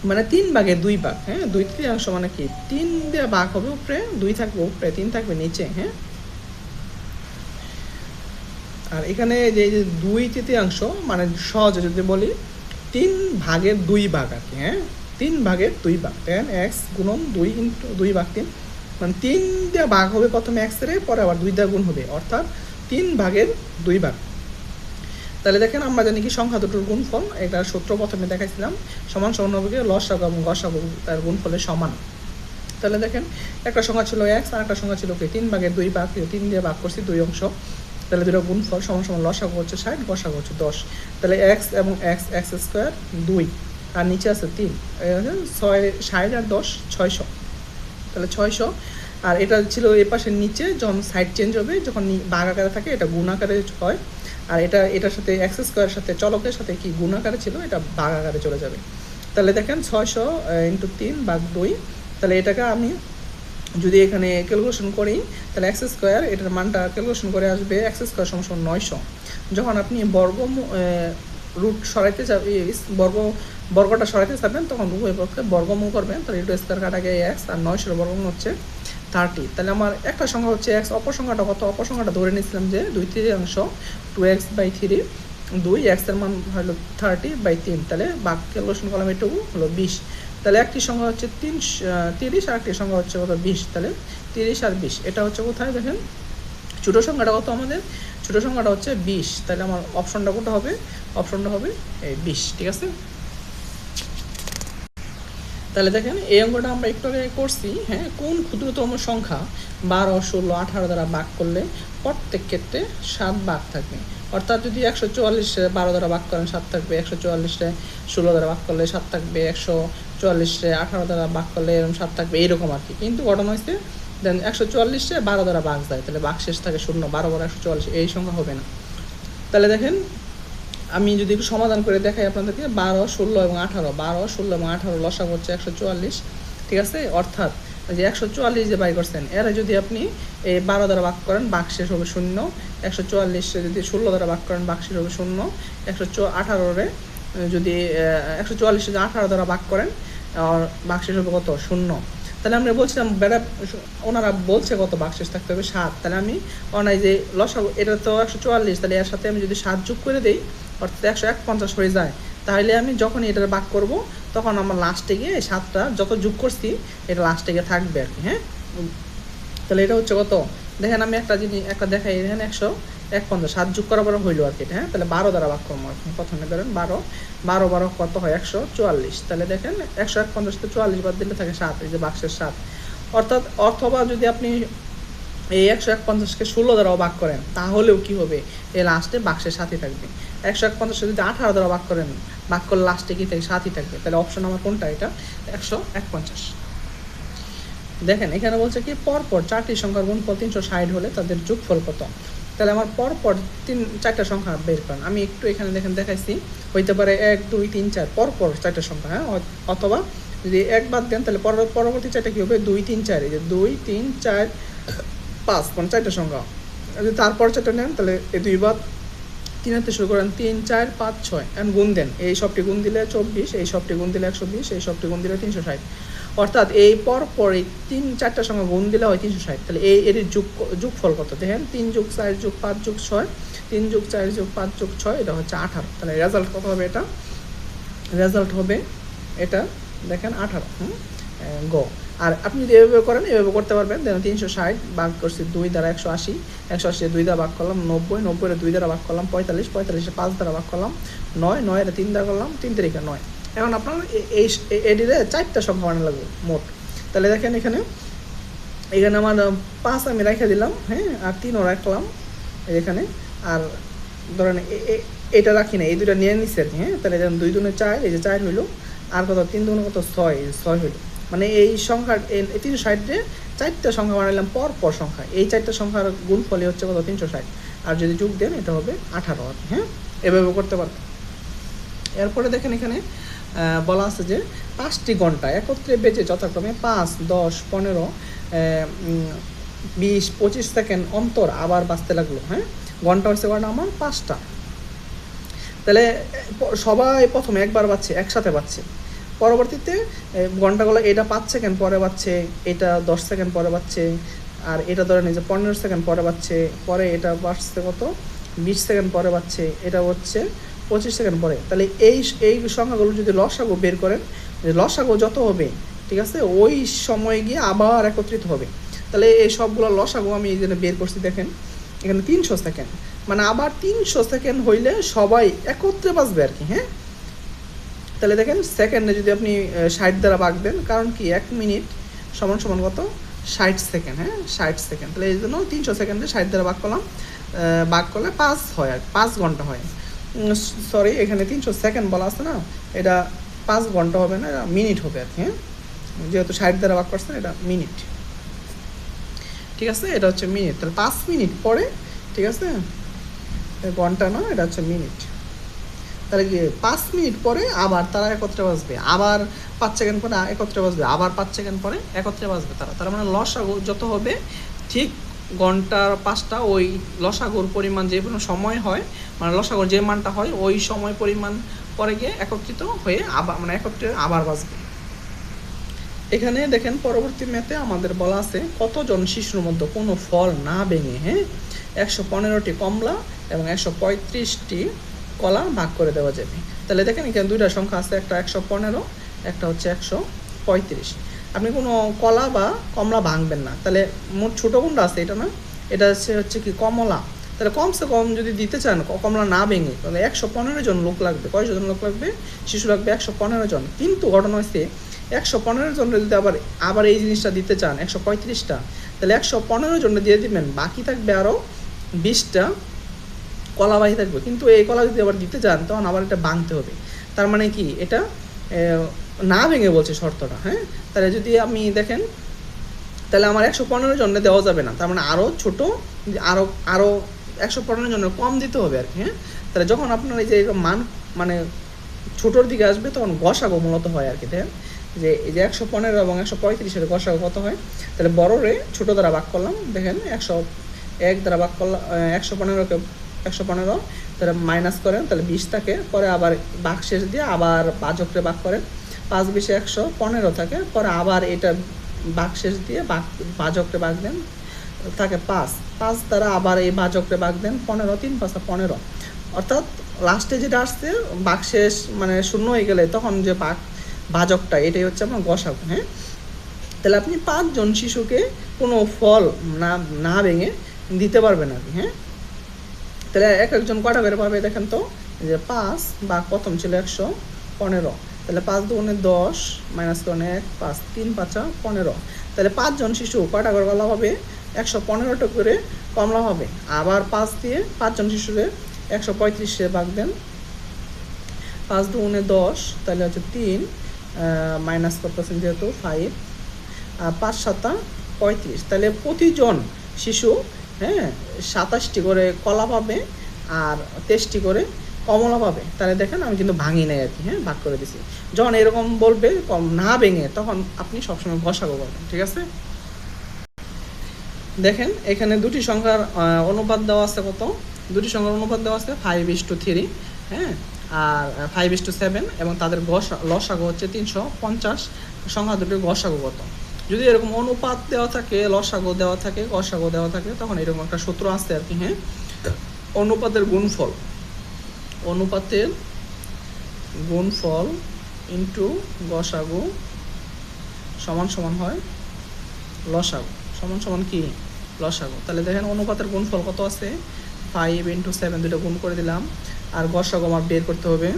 মানে 3/2, হ্যাঁ, 2/3 মানে কি 3 দিয়ে ভাগ হবে উপরে, 2 থাকবে উপরে, 3 থাকবে নিচে, হ্যাঁ। আর এখানে যে 2/3 মানে সহজে যদি বলি 3/2 আর কি, হ্যাঁ, 3/2, দেখেন এক্স গুণন 2 ইন্টু 2/3, মানে 3 দিয়ে ভাগ হবে প্রথমে এক্স এর, পরে আবার 2 দিয়ে গুণ হবে, অর্থাৎ 3/2। তাহলে দেখেন আমরা জানি কি সংখ্যা দুটোর গুণফল, এটা সূত্র প্রথমে দেখাইছিলাম, সমান সমান হবে লসাগু এবং গসাগু তার গুণফলের সমান। তাহলে দেখেন একটা সংখ্যা ছিল এক্স, আর একটা সংখ্যা ছিল কি 3/2, 3 দিয়ে ভাগ করছি 2 অংশ। তাহলে দুটো গুণফল সমান সমান লসাগু হচ্ছে 60, গসাগু হচ্ছে 10। তাহলে এক্স এবং এক্স স্কোয়ার 2, আর নিচে আছে 3, 60 আর 10 600, তাহলে 600। আর এটা ছিল এ পাশের নিচে, যখন সাইড চেঞ্জ হবে, যখন ভাগ আকারে থাকে এটা গুণ আকারে হয়, আর এটার সাথে এক্স স্কোয়ারের সাথে চলকের সাথে কি গুণ আকারে ছিল, এটা ভাগ আকারে চলে যাবে। তাহলে দেখেন 600 ইন্টু 3/2, তাহলে এটাকে আমি যদি এখানে ক্যালকুলেশন করি, তাহলে এক্স স্কোয়ার এটার মানটা ক্যালকুলেশন করে আসবে এক্স স্কোয়ার সমান 900। যখন আপনি রুট সরাইতে বর্গটা সরাইতে চাবেন, তখন উভয় পক্ষে বর্গমূল করবেন। তাহলে এটা স্কোয়ার কাটা গিয়ে এক্স, আর 900 বর্গমূল হচ্ছে 30। তাহলে আমার একটা সংখ্যা হচ্ছে এক্স, অপর সংখ্যাটা কত, অপর সংখ্যাটা ধরে নিয়েছিলাম যে 2/3, 2x/3, 2 এক্স এর মান হলো 30/3, তাহলে বাক ক্যালকুলেশন করলাম এটুকু হলো 20। তাহলে একটি সংখ্যা হচ্ছে 30, আর একটি সংখ্যা হচ্ছে কত 20, তাহলে 30 আর 20, এটা হচ্ছে কোথায় দেখেন ছোটো সংখ্যাটা কত, আমাদের ছোটো সংখ্যাটা হচ্ছে 20। তাহলে আমার অপশনটা কোনটা হবে, অপশনটা হবে এই 20, ঠিক আছে। তাহলে দেখেন এই অঙ্কটা আমরা একটু আগে করছি, হ্যাঁ, কোন ক্ষুদ্রতম সংখ্যা 12, 16, 18 দ্বারা ভাগ করলে প্রত্যেক ক্ষেত্রে 7 ভাগ থাকবে। অর্থাৎ যদি 144 12 দ্বারা ভাগ করেন 7 থাকবে, 144 16 দ্বারা ভাগ করলে 7 থাকবে, 144 18 দ্বারা ভাগ করলে এরকম 7 থাকবে, এইরকম আর কি। কিন্তু ঘটনা হয়েছে দেন 144 12 দ্বারা ভাগ যায়, তাহলে ভাগ শেষ থাকে 0, 12 12 144, এই সংখ্যা হবে না। তাহলে দেখেন আমি যদি একটু সমাধান করে দেখাই আপনাদেরকে, 12, 16 এবং 18, 12, 16 এবং 18 লসাগু হচ্ছে 144, ঠিক আছে। অর্থাৎ যে 144 যে বাই করছেন, এরা যদি আপনি এই 12 দ্বারা ভাগ করেন ভাগ শেষ হবে 0, 144 যদি 16 দ্বারা ভাগ করেন ভাগ শেষ হবে 0, 118 যদি 144 যদি 18 দ্বারা ভাগ করেন ভাগ শেষ হবে কত? 0। তাহলে আমরা বলছিলাম ওনারা বলছে কত ভাগ শেষ থাকতে হবে? 7। তাহলে আমি অনাই যে লসাগু এটা তো 144, তাহলে এর সাথে আমি যদি 7 যোগ করে দিই অর্থাৎ 151 হয়ে যায়। তাহলে আমি যখন এটার ভাগ করব তখন আমার লাস্টে গিয়ে 7টা যত যোগ করছি এটা লাস্টে গিয়ে থাকবে আর কি, হ্যাঁ। তাহলে এটা হচ্ছে কত? দেখেন আমি একটা জিনিস একটা দেখাই, এখানে 151 7 যোগ করার পরে হইলো আর কি, হ্যাঁ। তাহলে 12 দ্বারা ভাগ করবো আর কি। প্রথমে ধরেন 12 কত হয়? 144। তাহলে দেখেন 151 থেকে 44 বাদ দিলে থাকে 7, এই যে বাক্সের 7। অর্থাৎ অথবা যদি আপনি এই 151কে 16 দ্বারাও ভাগ করেন তাহলেও কি হবে? এই লাস্টে বাক্সের 7ই থাকবে। 151 যদি 18 দ্বারা ভাগ করেন ভাগ করলে লাস্টে কি থাকে? 7ই থাকবে। তাহলে অপশন আমার কোনটা? এটা 151। দেখেন এখানে বলছে কি পরপর 4টি সংখ্যার গুণফল 360 হলে তাদের যোগফল কত? তাহলে আমার পরপর 4টা সংখ্যা বের করেন। আমি একটু এখানে দেখেন দেখাইছি, হইতে পারে 1 2 3 4 পরপর 4টা সংখ্যা, হ্যাঁ। অথবা যদি 1 বাদ দেন তাহলে পরবর্তী 4টা কী হবে? 2 3 4, এই যে 2 3 4 5, মানে 4টা সংখ্যা। যদি তারপর 4টা নেন তাহলে এই 2 বাদ 3 হাতে শুরু করেন 3 4 5 6, এখন গুণ দেন। এই সবটি গুণ দিলে 24, এই সবটি গুণ দিলে 120, এই সবটি গুণ দিলে 360। অর্থাৎ এই পরপর এই 3 4টা সংখ্যা গুণ দিলে হয় 360। তাহলে এর যোগফল কত? দেখেন 3 যোগ 4 যোগ 5 যোগ 6, 3 যোগ 4 যোগ 5 যোগ 6, এটা হচ্ছে 18। তাহলে রেজাল্ট কত হবে? এটা রেজাল্ট হবে এটা দেখেন 18, গ। আর আপনি যদি এভাবে করেন এভাবে করতে পারবেন। দেখেন 360 ভাগ করছি 2 দ্বারা 180, 180 2 দ্বারা ভাগ করলাম 90, 90 2 দ্বারা ভাগ করলাম 45, 45 5 দ্বারা ভাগ করলাম 9, 9 3 দ্বারা করলাম 3 তারিখে 9। এখন আপনার এডিরে 4টা সংখ্যা বানানো লাগবে মোট। তাহলে দেখেন এখানে আমার 5 আমি রেখে দিলাম, হ্যাঁ, আর 3ও রাখলাম এখানে। আর ধরেন এটা রাখি না, এই দুটো নিয়ে নিচ্ছি আর কি, হ্যাঁ। তাহলে দেখেন 2 2 4, এই যে 4 হইলো, আর কত 3 2 কত 6, 6 হইলো। মানে এই সংখ্যার 360-এ 4টা সংখ্যা বানাইলাম পর সংখ্যা, এই 4টা সংখ্যার গুণফলই হচ্ছে কত? 360। আর যদি যোগ দেন এটা হবে 18 আর কি, হ্যাঁ। এভাবে করতে পারবেন। এরপরে দেখেন এখানে বলা আছে যে 5টি ঘন্টা একত্রে বেজে যথাক্রমে 5 10 15 20 25 সেকেন্ড অন্তর আবার বাজতে লাগলো, হ্যাঁ। ঘন্টা হচ্ছে কয়টা আমার? 5টা। তাহলে সবাই প্রথমে একবার বাজছে, একসাথে বাজছে। পরবর্তীতে ঘন্টাগুলো এটা 5 সেকেন্ড পরে বাজছে, এটা 10 সেকেন্ড পরে বাজছে, আর এটা ধরেন এই যে 15 সেকেন্ড পরে বাজছে, পরে এটা বাজছে কত? 20 সেকেন্ড পরে বাজছে, এটা হচ্ছে 25 সেকেন্ড পরে। তাহলে এই সংখ্যাগুলো যদি লসাগু বের করেন, লসাগু যত হবে, ঠিক আছে, ওই সময়ে গিয়ে আবার একত্রিত হবে। তাহলে এই সবগুলো লসাগু আমি এই জন্য বের করছি। দেখেন এখানে 300 সেকেন্ড, মানে আবার 300 সেকেন্ড হইলে সবাই একত্রে বাজবে আর কি, হ্যাঁ। তাহলে দেখেন সেকেন্ডে যদি আপনি 60 দ্বারা ভাগ দেন, কারণ কি 1 মিনিট সমান সমান কত? 60 সেকেন্ড, হ্যাঁ, 60 সেকেন্ড। তাহলে এই জন্য 300 সেকেন্ডে 60 দ্বারা ভাগ করলাম, ভাগ করলে 5 হয় আর 5 ঘন্টা হয়। সরি, এখানে 300 সেকেন্ড বলা আছে না, এটা 5 ঘন্টা হবে না, এটা মিনিট হবে আর কি, হ্যাঁ। যেহেতু 60 দ্বারা ভাগ করছেন এটা মিনিট, ঠিক আছে। এটা হচ্ছে মিনিট। তাহলে 5 মিনিট পরে, ঠিক আছে, ঘন্টা না, এটা হচ্ছে মিনিট। তাহলে কি 5 মিনিট পরে আবার তারা একত্রে বাজবে, আবার 5 সেকেন্ড পরে একত্রে বাজবে, আবার 5 সেকেন্ড পরে একত্রে বাজবে তারা। তার মানে লসাগু যত হবে ঠিক ঘন্টার 5টা ওই লসাগুর পরিমাণ যে কোনো সময় হয়, মানে লসাগুর যে মানটা হয় ওই সময় পরিমাণ পরে গিয়ে একত্রিত হয়ে আবার মানে একত্রে আবার বাজবে। এখানে দেখেন পরবর্তী ম্যাথে আমাদের বলা আছে কতজন শিশুর মধ্যে কোনো ফল না ভেঙে, হ্যাঁ, 115টি কমলা এবং 135টি কলা ভাগ করে দেওয়া যাবে। তাহলে দেখেন এখানে 2টা সংখ্যা আছে, একটা 115, একটা হচ্ছে 135। আপনি কোনো কলা বা কমলা ভাঙবেন না। তাহলে মোট ছোটো কোনটা আছে? এটা না, এটা হচ্ছে কি কমলা। তাহলে কমসে কম যদি দিতে চান কমলা না ভেঙে তাহলে 115 জন লোক লাগবে। কয়জন লোক লাগবে? শিশু লাগবে 115 জন। কিন্তু ঘটনা হচ্ছে 115 জনের যদি আবার এই জিনিসটা দিতে চান 135টা, তাহলে 115 জনে দিয়ে দিবেন, বাকি থাকবে আরও 20টা কলা বাকি থাকবে। কিন্তু এই কলা যদি আবার দিতে চান তখন আবার এটা ভাঙতে হবে। তার মানে কি এটা না ভেঙে বলছে শর্তটা, হ্যাঁ। তাহলে যদি আমি দেখেন তাহলে আমার 115 জনে দেওয়া যাবে না, তার মানে আরও ছোটো আরও 115 জনের কম দিতে হবে আর কি, হ্যাঁ। তাহলে যখন আপনার এই যে মান মানে ছোটোর দিকে আসবে তখন গসাগো মূলত হয় আর কি। দেখেন যে এই যে 115 এবং 135-এর গসাগো কত হয়, তাহলে বড়রে ছোটো দ্বারা ভাগ করলাম, দেখেন 101 দ্বারা ভাগ করলাম, 115কে 115 তাহলে মাইনাস করেন, তাহলে 20 থাকে, পরে আবার ভাগ শেষ দিয়ে আবার ভাজকরে ভাগ করেন, 5 20 115 থাকে, পরে আবার এটা ভাগ শেষ দিয়ে ভাজকরে ভাগ দেন, থাকে 5 দ্বারা আবার এই ভাজকরে ভাগ দেন 15, 3 5 15, অর্থাৎ লাস্টে যেটা আসছে ভাগ শেষ মানে শূন্য হয়ে গেলে তখন যে ভাজকটা এটাই হচ্ছে আমার গসাগু, হ্যাঁ। তাহলে আপনি 5 জন শিশুকে কোনো ফল না ভেঙে দিতে পারবেন আর কি, হ্যাঁ। তাহলে এক একজন কটা করে পাবে দেখেন তো, যে 5 বা প্রথম ছিল 115, তাহলে 5 দুগুণে 10 মাইনাস করে 1 5 3 5 15, তাহলে 5 জন শিশু কয়টা করে কলা হবে? 115টা করে কমলা হবে। আবার 5 দিয়ে 5 জন শিশুরে 135-এ ভাগ দেন, 5 দুগুণে 10, তাহলে হচ্ছে 3 মাইনাস করতেছেন যেহেতু 5, আর 5 7 35, তাহলে প্রতিজন শিশু, হ্যাঁ, 27টি করে কলা পাবে আর 23টি করে কমলা পাবে। তাহলে দেখেন আমি কিন্তু ভাঙি নাই আর কি, হ্যাঁ, ভাগ করে দিছি। যখন এরকম বলবে কম না ভেঙে তখন আপনি সবসময় গসাগো করবেন, ঠিক আছে। দেখেন এখানে দুটি সংখ্যার অনুপাত দেওয়া আছে, কত? দুটি সংখ্যার অনুপাত দেওয়া আছে 5:3, হ্যাঁ, আর 5:7, এবং তাদের লসাগু হচ্ছে 350। সংখ্যা দুটির গসাগু কত? যদি এরকম অনুপাত দেওয়া থাকে, লসাগু দেওয়া থাকে, গসাগু দেওয়া থাকে, তখন এরকম একটা সূত্র আছে আর কি, হ্যাঁ। অনুপাতের গুণফল ইন্টু গসাগু সমান সমান হয় লসাগু, সমান সমান কি? লসাগু। তাহলে দেখেন অনুপাতের গুণফল কত আছে? 5 × 7, দুটো গুণ করে দিলাম, আর গসাগু আমার বের করতে হবে,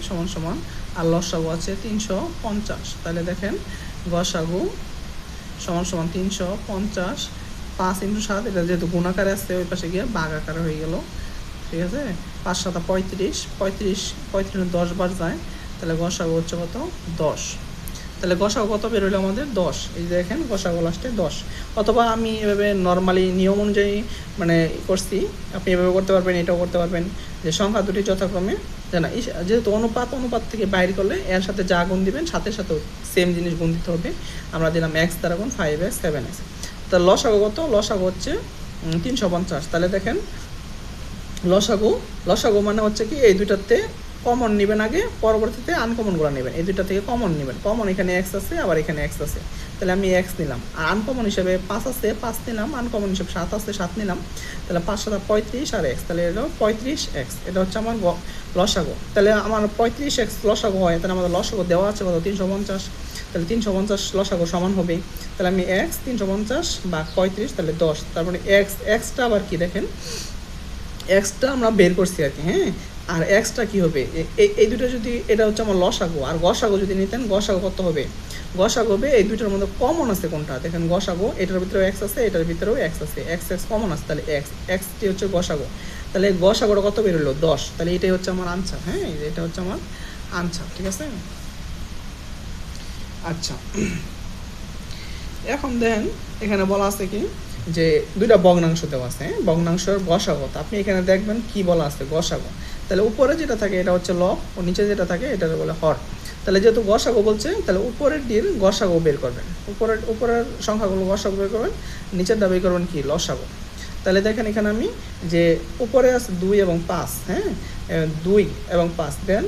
সমান সমান, আর লসাগু আছে 350। তাহলে দেখেন গসাগু সমান সমান 350, 5 × 7, এটা যেহেতু গুণাকারে আসছে ওই পাশে গিয়ে ভাগ আকারে হয়ে গেল, ঠিক আছে। 5 7 35, 10 বার যায়, তাহলে গসাগু হচ্ছে কত? 10। তাহলে গসাগু কত বের হলো আমাদের? 10। এই যে দেখেন গসাগু লাস্টে 10। অথবা আমি এভাবে নর্মালি নিয়ম অনুযায়ী মানে করছি, আপনি এভাবে করতে পারবেন, এটাও করতে পারবেন, যে সংখ্যা দুটি যথাক্রমে জানা, যেহেতু অনুপাত থেকে বাইর করলে এর সাথে যা গুণ দিবেন সাথে সেম জিনিস গুণ দিতে হবে। আমরা দিলাম x দ্বারা গুণ 5x 7x। তাহলে লসাগু কত? লসাগু হচ্ছে 350। তাহলে দেখেন লসাগু মানে হচ্ছে কি, এই দুইটাতে কমন নেবেন আগে, পরবর্তীতে আনকমনগুলো নেবেন, এই দুইটা থেকে কমন নেবেন। কমন এখানে x আছে, আবার এখানে x আছে, তাহলে আমি x নিলাম, আর আনকমন হিসেবে 5 আছে 5 নিলাম, আনকমন হিসেবে 7 আছে 7 নিলাম, তাহলে 5 7 35 আর x, তাহলে এটা 35x, এটা হচ্ছে আমার লসাগু। তাহলে আমার 35x লসাগু হয়, তাহলে আমাদের লসাগু দেওয়া আছে কত? 350। তাহলে 350 লসাগু সমান হবে, তাহলে আমি x 350 বা 35, তাহলে 10। তারপরে এক্সটা আবার কি দেখেন, এক্সটা আমরা বের করছি আর কি, হ্যাঁ। আর এক্সটা কি হবে? এই দুটো যদি, এটা হচ্ছে আমার লসাগু, আর গসাগু যদি নিতেন, গসাগু কত হবে? গসাগু হবে এই দুইটার মধ্যে কমন আছে কোনটা, দেখেন গসাগু, এটার ভিতরেও এক্স আছে, এটার ভিতরেও এক্স আছে, এক্স কমন আছে, তাহলে এক্সটি হচ্ছে গসাগু। তাহলে গসাগুটা কত বের হলো? 10। তাহলে এটাই হচ্ছে আমার আনসার, হ্যাঁ, এটা হচ্ছে আমার আনসার, ঠিক আছে। আচ্ছা, এখন দেখেন এখানে বলা আছে কি, যে দুইটা ভগ্নাংশ দেওয়া আছে, ভগ্নাংশের গসাগু। আপনি এখানে দেখবেন কি বলা আছে, গসাগু। তাহলে উপরে যেটা থাকে এটা হচ্ছে লব, ও নিচে যেটা থাকে এটা বলে হর। তাহলে যেহেতু গসাগু বলছে, তাহলে উপরের ডির গসাগু বের করবেন, উপরের সংখ্যাগুলো গসাগু বের করবেন, নিচেরটা বের করবেন কি? লসাগু। তাহলে দেখেন এখানে আমি যে উপরে আছে 2 এবং 5, হ্যাঁ, 2 এবং 5, দেন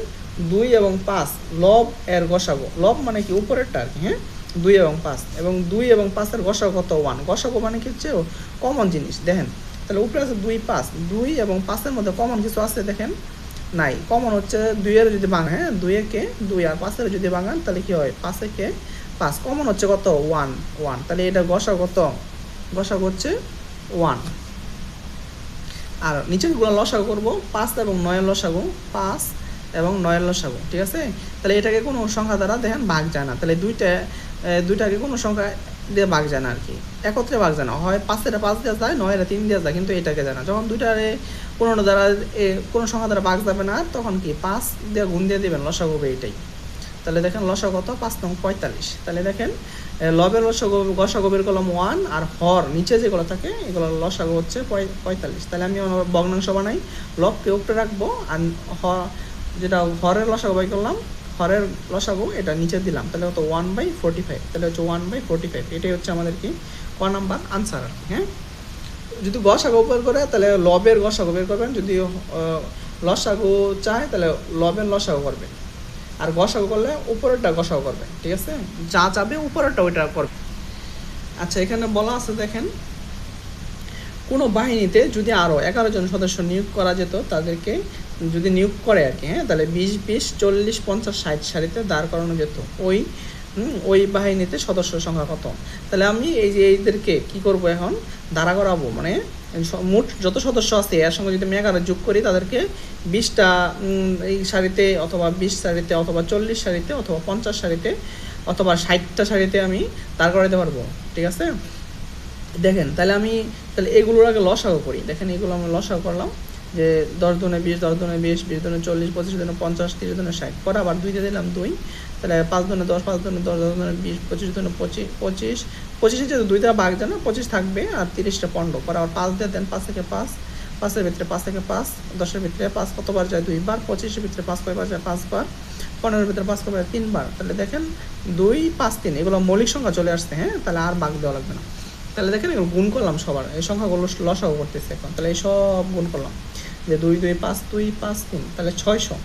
2 এবং 5 লব এর গসাগু, লব মানে কি উপরেরটা আর কি, হ্যাঁ, 2 এবং 5, এবং 2 এবং 5-এর গসাগু কত? 1। গসাগু মানে কি হচ্ছে কমন জিনিস, দেখেন। তাহলে উপরে আছে 2 5, 2 এবং 5-এর মধ্যে কমন কিছু আছে দেখেন? নাই। কমন হচ্ছে 2-এর যদি ভাঙা, হ্যাঁ, 2-এ 2 আর 5-এর যদি ভাঙান তাহলে কি হয়? 5-এ 5। কমন হচ্ছে কত? 1। তাহলে এটা গসাগু কত? গসাগু হচ্ছে 1। আর নিচের গুলো লসাগু করবো 5 এবং 9 লসাগু, 5 এবং 9 লসাগু, ঠিক আছে। তাহলে এটাকে কোনো সংখ্যা দ্বারা দেখেন ভাগ যায় না, তাহলে দুইটাকে কোনো সংখ্যা দিয়ে ভাগ যায় না আর কি, একত্রে ভাগ যায় না, হয় 5-এর 5 দেওয়া যায়, 9-এর 3 দেওয়া যায়, কিন্তু এটাকে যায় না। যখন দুইটারে কোনো দ্বারা কোনো সংখ্যা দ্বারা ভাগ যাবে না, তখন কি 5 দিয়ে গুণ দিয়ে দেবেন, লসাগু হবে এইটাই। তাহলে দেখেন লসাগু কত, 5 নং 45। তাহলে দেখেন লবের গসাগু বের করলাম 1, আর হর নিচে যেগুলো থাকে এগুলো লসাগু হচ্ছে 45। তাহলে আমি ভগ্নাংশ বানাই, লবকে উপরে রাখবো, আর যেটা হরের লসাগু বাই করলাম, হরের লসাগু এটা নিচে দিলাম, তাহলে হতো 1/45। তাহলে হচ্ছে 1/45, এটাই হচ্ছে আমাদের কি ক নাম্বার আনসার আর কি। হ্যাঁ, যদি গসাগু বের করে তাহলে লবের গসাগু বের করবেন, যদি লসাগু চায় তাহলে লবের লসাগু করবেন, আর গসাগু করলে উপরেরটা গসাগু করবে, ঠিক আছে, যা যাবে উপরেরটা ওইটা করবে। আচ্ছা, এখানে বলা আছে দেখেন, কোনো বাহিনীতে যদি আরও 11 জন সদস্য নিয়োগ করা যেত, তাদেরকে যদি নিয়োগ করে আর কি, হ্যাঁ, তাহলে 20-20, 40, 50, 60 সারিতে দাঁড় করানো যেত। ওই বাহিনীতে সদস্য সংখ্যা কত? তাহলে আমি এই যে এইদেরকে কি করব, এখন দাঁড়া করাবো, মানে মোট যত সদস্য আছে এর সঙ্গে যদি আমি 11 যোগ করি, তাদেরকে 20টা এই সারিতে, অথবা 20 সারিতে, অথবা 40 সারিতে, অথবা 50 সারিতে, অথবা 60টা সারিতে আমি দাঁড় করাতে পারবো, ঠিক আছে। দেখেন তাহলে এগুলোর আগে লসাগু করি। দেখেন এগুলো আমি লসাগু করলাম, যে 10 দুনে 20, 10 দুনে 20, 20 দুনে 40, 25 দুনে 50, 30 দুনে 60, পরে আবার 2 দিয়ে দিলাম 2, তাহলে 5 দুনে 10, 5 দুনে 10, 10 দুনে 20, 25 দুনে 25, 25 যেহেতু 2 দ্বারা ভাগ যায় না, 25 থাকবে, আর 30টা 15, পরে আবার 5 দিয়ে দেন, 5 থেকে 5, 5-এর ভিতরে 5 থেকে 5, 10-এর ভিতরে 5 কতবার যায় 2 বার, 25-এর ভিতরে 5 কয়বার যায় 5 বার, 15-এর ভিতরে 5 কয়বার 3 বার। তাহলে দেখেন 2, 5, 3 এগুলো মৌলিক সংখ্যা চলে আসছে। হ্যাঁ, তাহলে আর ভাগ দেওয়া লাগবে না। তাহলে দেখেন এগুলো গুণ করলাম সবার, এই সংখ্যাগুলো লসাগু করতেছে এখন, তাহলে এই সব গুণ করলাম, যে 2, 2, 5, 2, 5, 3, তাহলে 600।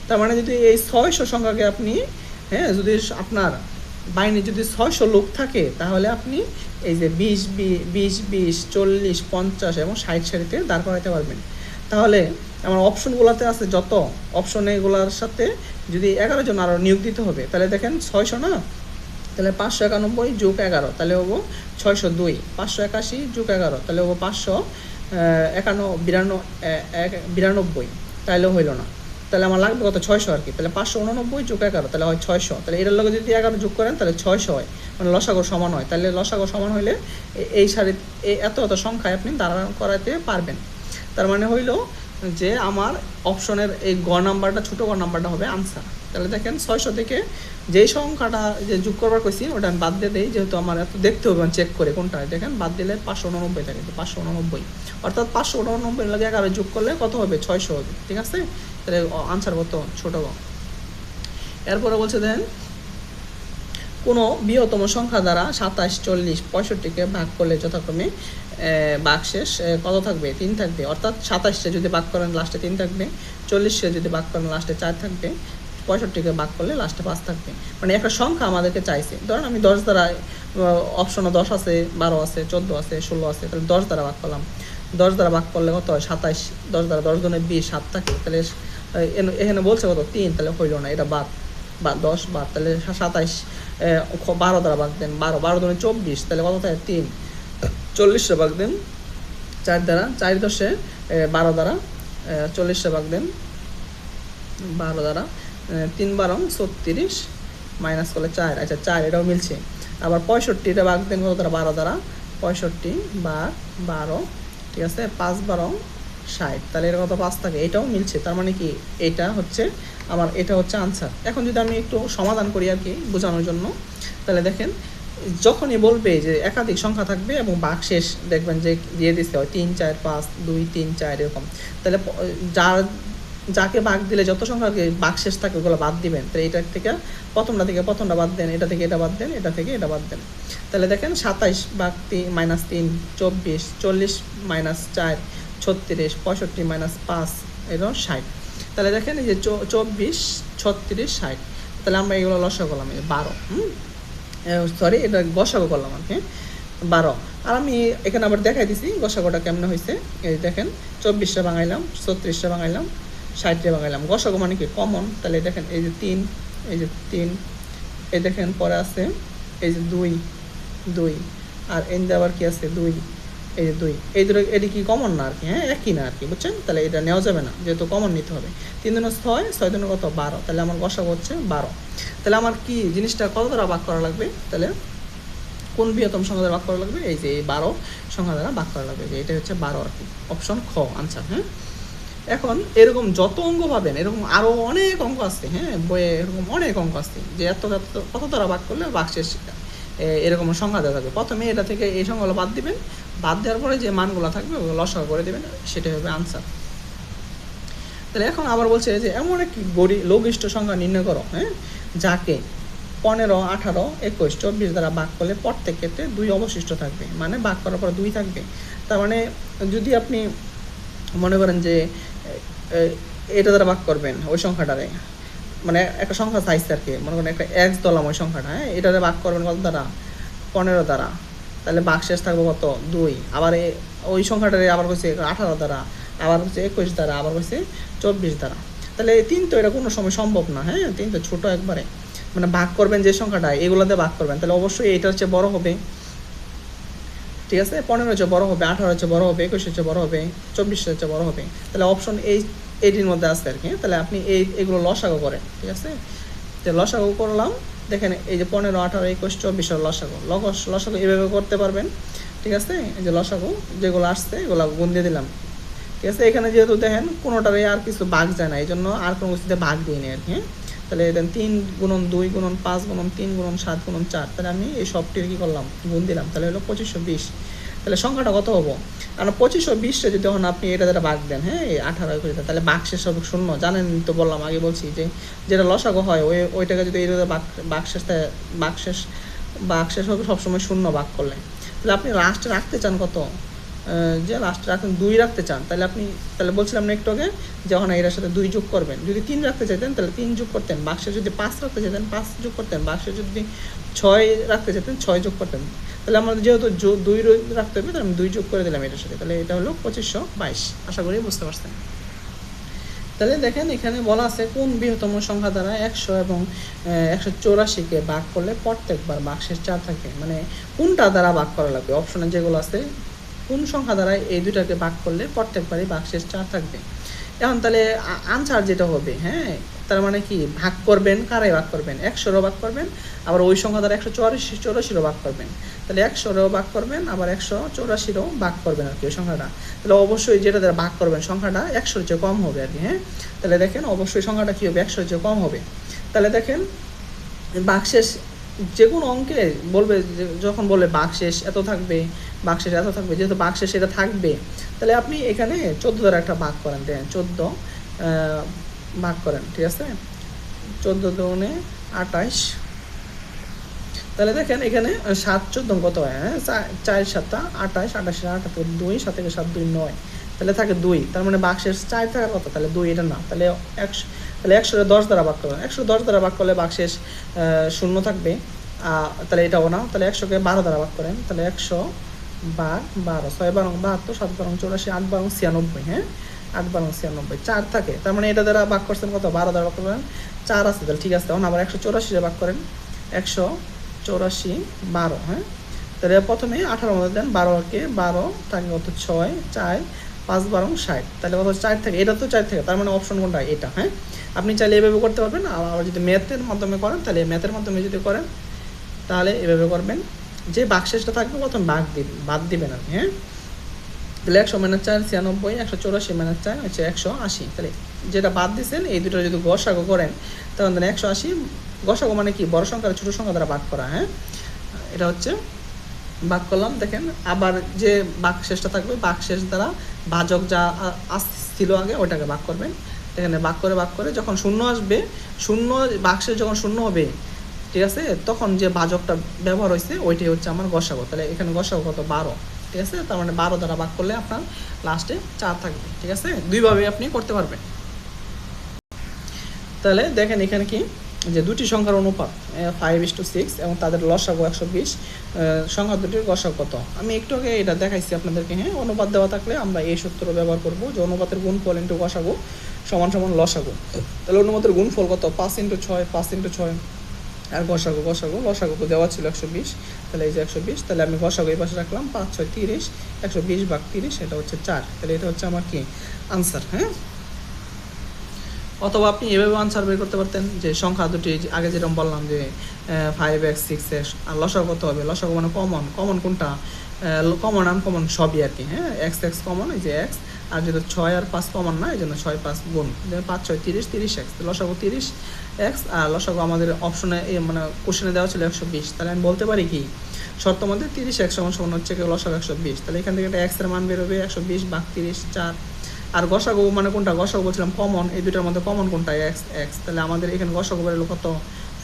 তার মানে যদি এই 600 সংখ্যাকে আপনি, হ্যাঁ, যদি আপনার বাহিনী যদি 600 লোক থাকে, তাহলে আপনি এই যে 20, 20, 40, 50 এবং 60 সারিতে দাঁড় করাতে পারবেন। তাহলে আমার অপশনগুলোতে আছে যত অপশন, এগুলোর সাথে যদি 11 জন আরও নিয়োগ দিতে হবে, তাহলে দেখেন 600 না, তাহলে 591 যোগ 11, তাহলে হবো 602, 581 যোগ 11, তাহলে হবো 592, তাহলে হইল না, তাহলে আমার লাগবে কত, 600 আর কি। তাহলে 589 যোগ 11, তাহলে হয় 600, তাহলে এটার লগে যদি 11 যোগ করেন তাহলে 600 হয়, মানে লসাগু সমান হয়। তাহলে লসাগু সমান হইলে এই সারি এত সংখ্যায় আপনি দাঁড়া করাতে পারবেন। তার মানে হইল যে আমার অপশনের এই গ নাম্বারটা, ছোটো গ নাম্বারটা হবে আনসার। তাহলে দেখেন 600 থেকে যেই সংখ্যাটা যে যোগ করবার কইছি ওটা আমি বাদ দিয়ে দিই, যেহেতু আমার এত দেখতে হবে চেক করে কোনটা। দেখেন বাদ দিলে 589 থাকে, 589, অর্থাৎ 589 লাগে 11 যোগ করলে কত হবে, 600 হবে, ঠিক আছে। তাহলে আনসার কত, ছোটো গ। এরপরে বলছে দেন, কোনো বৃহত্তম সংখ্যা দ্বারা 27, 40, 65কে ভাগ করলে যথাক্রমে ভাগশেষ কত থাকবে, 3 থাকবে। অর্থাৎ 27টা যদি ভাগ করেন লাস্টে 3 থাকবে, 40কে যদি ভাগ করেন লাস্টে 4 থাকবে, 65কে ভাগ করলে লাস্টে 5 থাকবে। মানে একটা সংখ্যা আমাদেরকে চাইছে, ধরেন আমি 10 দ্বারা, অপশনে 10 আছে, 12 আছে, 14 আছে, 16 আছে, তাহলে 10 দ্বারা ভাগ করলাম, 10 দ্বারা ভাগ করলে কত হয়, 27, 10 দ্বারা 10 গুণে 20, 7 থাকে, তাহলে এখানে বলছে কত, 3, তাহলে হইল না, এটা বাদ, 10 বাদ, তাহলে 27, 12 দ্বারা ভাগ দেন, 12 দুনে 24, তাহলে কত থাকে, 3, 40 ভাগ দেন 4 দ্বারা, 4 10 12 দ্বারা, 40 ভাগ দেন 12 দ্বারা, 3 12 36, মাইনাস করলে 4, আচ্ছা 4, এটাও মিলছে। আবার 65টা ভাগ দেন কত দ্বারা, 12 দ্বারা, 65 বার 12, ঠিক আছে, 5 12 60, তাহলে এর কত 5 থাকে, এটাও মিলছে। তার মানে কি এটা হচ্ছে আমার, এটা হচ্ছে আনসার। এখন যদি আমি একটু সমাধান করি আর কি বোঝানোর জন্য, তাহলে দেখেন যখনই বলবে যে একাধিক সংখ্যা থাকবে এবং ভাগশেষ দেখবেন যে দিয়ে দিতে হয় 3 4 5 2 3 4 এরকম, তাহলে যাকে ভাগ দিলে যত সংখ্যাকে ভাগশেষ থাকে ওগুলো বাদ দিবেন। তাহলে এটা থেকে প্রথমটা বাদ দেন, এটা থেকে এটা বাদ দেন, এটা থেকে এটা বাদ দেন। তাহলে দেখেন 27 ভাগ 3 -3 24, 40 - 4 36, 65 - 5 এবং 60। তাহলে দেখেন এই যে 24 36 60, তাহলে আমরা এগুলো লসাগু করলাম 12, সরি এটা গসাগু করলাম আর কি 12। আর আমি এখানে আবার দেখাই দিছি গসাগুটা কেমনে হয়েছে। এই দেখেন 24টা ভাঙাইলাম, 36টা ভাঙাইলাম, 60টা ভাঙাইলাম। গসাগু মানে কি কমন, তাহলে দেখেন এই যে 3, এই যে 3, এই দেখেন পরে আছে এই যে 2 2, আর এনদে আবার কি আছে 2, এই যে 2, এই দুটো এটি কি কমন না আর কি, হ্যাঁ একই না আর কি, বুঝছেন? তাহলে এটা নেওয়া যাবে না, যেহেতু কমন নিতে হবে। 3 দুগুণে 6, 6 দুগুণে কত 12, তাহলে আমার গসাগু হচ্ছে 12। তাহলে আমার কি জিনিসটা কত দ্বারা ভাগ করা লাগবে? তাহলে কোন বৃহত্তম সংখ্যা দ্বারা ভাগ করা লাগবে? এই যে এই 12 সংখ্যা দ্বারা ভাগ করা লাগবে, যে এটা হচ্ছে 12 আর কি, অপশন খ আনসার। হ্যাঁ, এখন এরকম যত অঙ্ক পাবেন এরকম আরও অনেক অঙ্ক আছে, হ্যাঁ বইয়ে এরকম অনেক অঙ্ক আছে যে কত দ্বারা ভাগ করলে ভাগশেষ এরকম সংখ্যা দেওয়া থাকবে। প্রথমে এটা থেকে এই সংখ্যাগুলো বাদ দিবেন, বাদ দেওয়ার পরে যে মানগুলো থাকবে ওগুলো লসাগু করে দেবেন, সেটাই হবে আনসার। তাহলে এখন আবার বলছে যে এমন একটি লঘিষ্ঠ সংখ্যা নির্ণয় করো, হ্যাঁ যাকে 15, 18, 21, 24 দ্বারা ভাগ করলে প্রত্যেক ক্ষেত্রে 2 অবশিষ্ট থাকবে, মানে ভাগ করার পর 2 থাকবে। তার মানে যদি আপনি মনে করেন যে এটা দ্বারা ভাগ করবেন ওই সংখ্যাটারে, মানে একটা সংখ্যা চাইছে আর কি, মনে করেন একটা এক্স দলাম ওই সংখ্যাটা, হ্যাঁ এটাতে ভাগ করবেন কত দ্বারা? 15 দ্বারা, তাহলে ভাগশেষ থাকবে কত? 2। আবার ওই সংখ্যাটারে আবার হচ্ছে 18 দ্বারা, আবার হচ্ছে 21 দ্বারা, আবার হচ্ছে 24 দ্বারা। তাহলে 3 তো এটা কোনো সময় সম্ভব না, হ্যাঁ 3 তো ছোটো একবারে, মানে ভাগ করবেন যে সংখ্যাটা এগুলোতে ভাগ করবেন, তাহলে অবশ্যই এটা হচ্ছে বড় হবে, ঠিক আছে? 15 হচ্ছে বড় হবে, 18 হচ্ছে বড় হবে, 21 হচ্ছে বড় হবে, 24 হচ্ছে বড় হবে। তাহলে অপশন এইটির মধ্যে আছে আর কি। তাহলে আপনি এগুলো লসাগু করেন, ঠিক আছে? তো লসাগু করলাম, দেখেন এই যে 15, 18, 21, 24 লসাগু, লসাগু এভাবে করতে পারবেন, ঠিক আছে? এই যে লসাগু যেগুলো আসছে এগুলো গুণ দিয়ে দিলাম, ঠিক আছে? এখানে যেহেতু দেখেন কোনোটারে আর কিছু ভাগ যায় না, এই জন্য আর কোনো কিছুতে ভাগ দিই নি আর কি। তাহলে দেন 3 গুণন 2 গুণন 5 গুণন 3 গুণন 7 গুণন 4, তাহলে আমি এই সবটির কী করলাম? গুণ দিলাম, তাহলে হলো 2520। তাহলে সংখ্যাটা কত হবো? আর 2520টা যদি তখন আপনি এটা দ্বারা ভাগ দেন, হ্যাঁ এই 18 করে, তাহলে ভাগশেষ হবে 0। জানেন তো, বললাম আগে বলছি যে যেটা লসাগু হয় ওইটাকে যদি এই ভাগশেষ হবে সবসময় 0 ভাগ করলে। তাহলে আপনি লাস্টে রাখতে চান কত? যে লাস্টে রাখেন 2 রাখতে চান, তাহলে বলছিলাম না একটু আগে, যখন এটার সাথে 2 যোগ করবেন। যদি 3 রাখতে চাইতেন তাহলে 3 যোগ করতেন, বাক্সে যদি 5 রাখতে চাইতেন 5 যোগ করতেন, বাক্সে যদি 6 রাখতে চাইতেন 6 যোগ করতেন। তাহলে আমাদের যেহেতু 2 রাখতে হবে, তাহলে আমি 2 যোগ করে দিলাম এটার সাথে, তাহলে এটা হলো 2522। আশা করি বুঝতে পারছেন। তাহলে দেখেন এখানে বলা আছে কোন বৃহত্তম সংখ্যা দ্বারা 100 এবং 184কে ভাগ করলে প্রত্যেকবার ভাগশেষ 4 থাকে, মানে কোনটা দ্বারা ভাগ করা লাগবে? অপশনে যেগুলো আছে কোন সংখ্যা দ্বারা এই দুটাকে ভাগ করলে প্রত্যেকবারই ভাগশেষ 4 থাকবে। এখন তাহলে আনসার যেটা হবে, হ্যাঁ তার মানে কি ভাগ করবেন, কারাই ভাগ করবেন? 100রও ভাগ করবেন, আবার ওই সংখ্যা দ্বারা 184রও ভাগ করবেন। তাহলে 100রও ভাগ করবেন, আবার 184রও ভাগ করবেন আর কি ওই সংখ্যাটা। তাহলে অবশ্যই যেটা দ্বারা ভাগ করবেন সংখ্যাটা 100-র চেয়ে কম হবে আর কি, হ্যাঁ। তাহলে দেখেন অবশ্যই সংখ্যাটা কী হবে? 100-র চেয়ে কম হবে। তাহলে দেখেন ভাগশেষ যে কোনো অঙ্কে বলবে, যখন বলবে ভাগশেষ এত থাকবে, ভাগশেষ এত থাকবে, যেহেতু ভাগশেষ এটা থাকবে, তাহলে আপনি এখানে 14 দ্বারা একটা ভাগ করেন, দেখেন 14 ভাগ করেন, ঠিক আছে? 14 দুগুণে 28, তাহলে দেখেন এখানে 7 14 কত হয়? হ্যাঁ 4 7 28, 28 78, 2 7 থেকে 7 2 9, তাহলে থাকে 2। তার মানে ভাগশেষ 4 থাকার কথা, তাহলে 2 এটা না, তাহলে 100, তাহলে 100 10 দ্বারা ভাগ করবেন। 110 দ্বারা ভাগ করলে ভাগশেষ 0 থাকবে, তাহলে এটাও না। তাহলে 100কে 12 দ্বারা ভাগ করেন, তাহলে 100 ভাগ 12, 6 12 72, 7 12 84, 8 12 96, হ্যাঁ 8 12 96, 4 থাকে। তার মানে এটা দ্বারা ভাগ করছেন কত? 12 দ্বারা ভাগ করবেন, 4 আছে, তাহলে ঠিক আছে। তখন আবার 184 ভাগ করেন, 184 12, হ্যাঁ। তাহলে প্রথমে 18 মধ্যে দেন, 12কে 12 থাকে কত? 6 4 5 12 60, তাহলে কত? 4 থাকে, এটা তো 4 থাকে, তার মানে অপশন কোনটা? এটা, হ্যাঁ। আপনি চাইলে এভাবে করতে পারবেন, আবার যদি ম্যাথের মাধ্যমে করেন, তাহলে ম্যাথের মাধ্যমে যদি করেন তাহলে এভাবে করবেন, যে ভাগশেষটা থাকবে প্রথম বাদ দিবেন আপনি, হ্যাঁ। তাহলে 100 - 4 96, 184 - 4 হচ্ছে 180। তাহলে যেটা বাদ দিচ্ছেন এই দুটো যদি গসাগু করেন, তখন 180 গসাগু মানে কি? বড় সংখ্যা ছোটো সংখ্যা দ্বারা ভাগ করা, হ্যাঁ। এটা হচ্ছে ভাগ করলাম। দেখেন আবার যে ভাগশেষটা থাকবে, ভাগশেষ দ্বারা ভাজক যা ছিল আগে ওইটাকে ভাগ করবেন। এখানে ভাগ করে যখন 0 আসবে, ভাগশেষ যখন 0 হবে, ঠিক আছে, তখন যে ভাজকটা ব্যবহার হয়েছে ওইটাই হচ্ছে আমার গসাগু। তাহলে এখানে গসাগু কত? 12, ঠিক আছে। তার মানে 12 দ্বারা ভাগ করলে আপনার লাস্টে 4 থাকবে, ঠিক আছে। দুইভাবে আপনি করতে পারবেন। তাহলে দেখেন এখানে কি, যে দুটি সংখ্যার অনুপাত 5:6 এবং তাদের লসাগু 120, সংখ্যা দুটির গসাগু কত? আমি একটু আগে এটা দেখাইছি আপনাদেরকে, হ্যাঁ। অনুপাত দেওয়া থাকলে আমরা এই সূত্র ব্যবহার করব, যে অনুপাতের গুণফল ইন্টু গসাগু সমান লসাগু। তাহলে অনুপাতের গুণফল কত? 5 × 6, 5 × 6, আর গসাগু তো দেওয়া ছিল 120, তাহলে এই যে 120, তাহলে আমি গসাগু এই পাশে রাখলাম, 5 6 30, 120 ভাগ 30 এটা হচ্ছে 4, তাহলে এটা হচ্ছে আমার কি আনসার। হ্যাঁ, অথবা আপনি এভাবে আনসার বের করতে পারতেন যে সংখ্যা দুটি আগে যেরকম বললাম যে 5x 6x, আর লসাগু কত হবে, লসাগু মানে কমন কোনটা, কমন আনকমন সবই আর কি। হ্যাঁ, এক্স এক্স কমন, এই যে এক্স, আর যেহেতু 6 আর 5 কমন না, এই জন্য 6 5 গুণ 5 6 30 30x, লসাগু 30x, আর লসাগু আমাদের অপশনে মানে কোশ্চেনে দেওয়া ছিল 120, তাহলে আমি বলতে পারি কি শর্ত মধ্যে 30x সমান হচ্ছে কি লসাগু 120, তাহলে এখান থেকে একটা x এর মান বেরোবে 120 ভাগ 30 4। আর গসাগু মানে কোনটা, গসাগু বলছিলাম কমন, এই দুটার মধ্যে কমন কোনটা, এক্স এক্স, তাহলে আমাদের এখানে গসাগু বেরোলো কত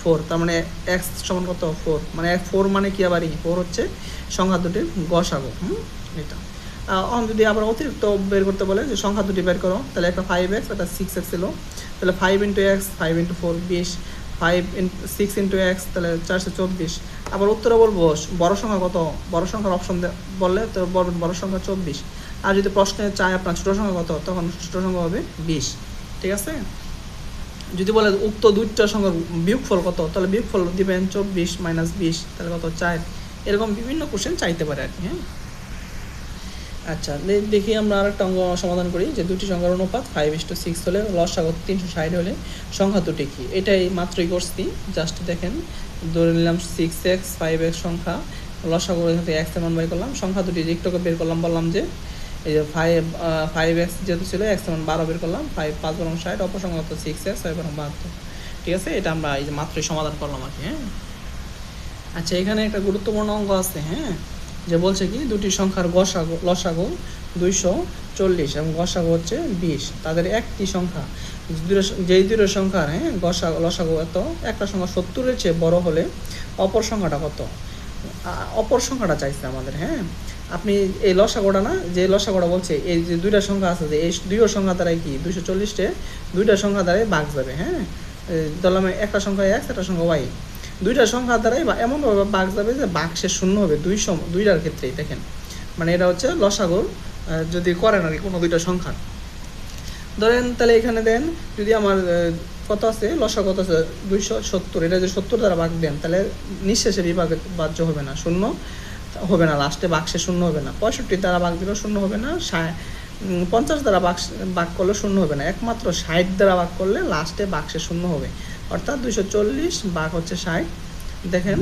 4, তার মানে এক্স সমান কত 4, মানে 4 মানে কি আবারই 4 হচ্ছে সংখ্যা দুটির গসাগু। এটা যদি আবার অতিরিক্ত বের করতে বলে যে সংখ্যা দুটি বের করো, তাহলে একটা 5x একটা 6x ছিল, তাহলে 5 x 5 × 4 20, 6 × x তাহলে 424। আবার উত্তরে বলবো বড় সংখ্যা কত, বড় সংখ্যার অপশন বললে তো বলবেন বড় সংখ্যা 24, আর যদি প্রশ্নে চায় আপনার ছোটো সংখ্যা কত, তখন ছোটো সংখ্যা হবে 20। ঠিক আছে, যদি বলে উক্ত দুইটা সংখ্যার বিয়োগফল কত, তাহলে বিয়োগফল দিবেন 24 - 20, তাহলে কত 4। এরকম বিভিন্ন কোশ্চেন চাইতে পারে আর কি। হ্যাঁ, আচ্ছা দেখি আমরা আরেকটা অঙ্ক সমাধান করি যে দুটি সংখ্যার অনুপাত 5:6 হলে লসাগু 360 হলে সংখ্যা দুটি কি, এটাই মাত্রই করছি। জাস্ট দেখেন, ধরে নিলাম 6x 5x সংখ্যা, লসাগু এখান থেকে x এর মান বের করলাম, সংখ্যা দুটি একটুকে বের করলাম, বললাম যে এই যে 5x যেহেতু ছিল x এর মান 12 বের করলাম, 5 5 × 60, অপর সংখ্যা হতো 6x 6 × 72। ঠিক আছে, এটা আমরা এই যে মাত্রই সমাধান করলাম আর কি। হ্যাঁ, আচ্ছা এখানে একটা গুরুত্বপূর্ণ অঙ্ক আছে। হ্যাঁ, যে বলছে কি দুটি সংখ্যার লসাগু 240 এবং গসাগু হচ্ছে 20, তাদের একটি সংখ্যা যেই দুটো সংখ্যার লসাগু এত, একটা সংখ্যা 70-এর চেয়ে বড় হলে অপর সংখ্যাটা কত, অপর সংখ্যাটা চাইছে আমাদের। হ্যাঁ, আপনি এই লসাগুটা না, যে লসাগুটা বলছে এই যে দুইটা সংখ্যা আছে, যে এই দুইটা সংখ্যা দ্বারাই কি 240-টে দুইটা সংখ্যা দ্বারাই ভাগ যাবে। হ্যাঁ, ধরলাম একটা সংখ্যা x একটা সংখ্যা y, দুইটা সংখ্যা দ্বারাই বা এমনভাবে ভাগ যাবে যে ভাগশেষ শূন্য হবে দুইটার ক্ষেত্রেই। দেখেন, মানে এটা হচ্ছে লসাগুর যদি করেন আর কি কোনো দুইটা সংখ্যা ধরেন, তাহলে এখানে দেন যদি আমার কত আছে, লসাগু কত আছে 270, এটা যদি 70 দ্বারা ভাগ দেন তাহলে নিঃশেষে বিভাজ্য হবে না, শূন্য হবে না, লাস্টে ভাগশেষ শূন্য হবে না, 65 দ্বারা ভাগ দিলেও শূন্য হবে না, 50 দ্বারা ভাগ করলে শূন্য হবে না, একমাত্র 60 দ্বারা ভাগ করলে লাস্টে ভাগশেষ শূন্য হবে, অর্থাৎ 240 ভাগ হচ্ছে 60। দেখেন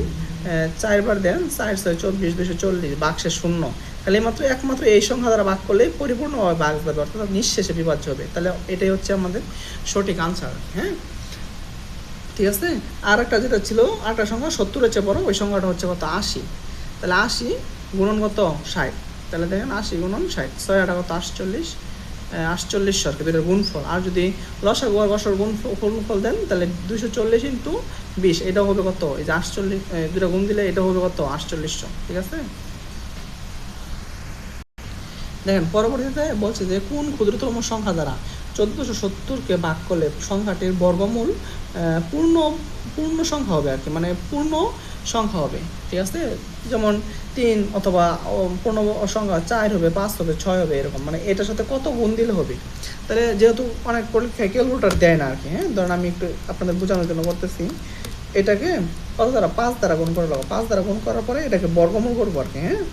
4 বার দেন, 4 6 24, 240 ভাগশেষ শূন্য, তাহলে একমাত্র এই সংখ্যা দ্বারা ভাগ করলেই পরিপূর্ণভাবে ভাগ যাবে, অর্থাৎ নিঃশেষে বিভাজ্য হবে। তাহলে এটাই হচ্ছে আমাদের সঠিক আনসার। হ্যাঁ, ঠিক আছে, আর একটা যেটা ছিল আরেকটা সংখ্যা 70-এর চেয়ে বড়, ওই সংখ্যাটা হচ্ছে কত 80, তাহলে 80 গুণন কত 60, তাহলে দেখেন 80 গুণন 60, 6 8 কত 48, 48 সরকে দুটোর গুণফল। আর যদি লসাগু আর গসাগুর গুণফল দেন তাহলে 240 × 20, এটাও হবে কত, এই যে 48, দুটো গুণ দিলে এটা হবে কত 4800। ঠিক আছে, দেখেন পরবর্তীতে বলছে যে কোন ক্ষুদ্রতম সংখ্যা দ্বারা 1470-কে ভাগ করলে সংখ্যাটির বর্গমূল পূর্ণ সংখ্যা হবে আর কি, মানে পূর্ণ সংখ্যা হবে। ঠিক আছে, যেমন 3 অথবা পূর্ণ সংখ্যা 4 হবে, 5 হবে, 6 হবে, এরকম মানে এটার সাথে কত গুণ দিলে হবে। তাহলে যেহেতু অনেক পরীক্ষায় ক্যালকুলেটর দেয় না আর কি। হ্যাঁ, ধরেন আমি একটু আপনাদের বোঝানোর জন্য করতেছি, এটাকে কত দ্বারা 5 দ্বারা গুণ করে লাগো, 5 দ্বারা গুণ করার পরে এটাকে বর্গমূল করবো আর কি। হ্যাঁ,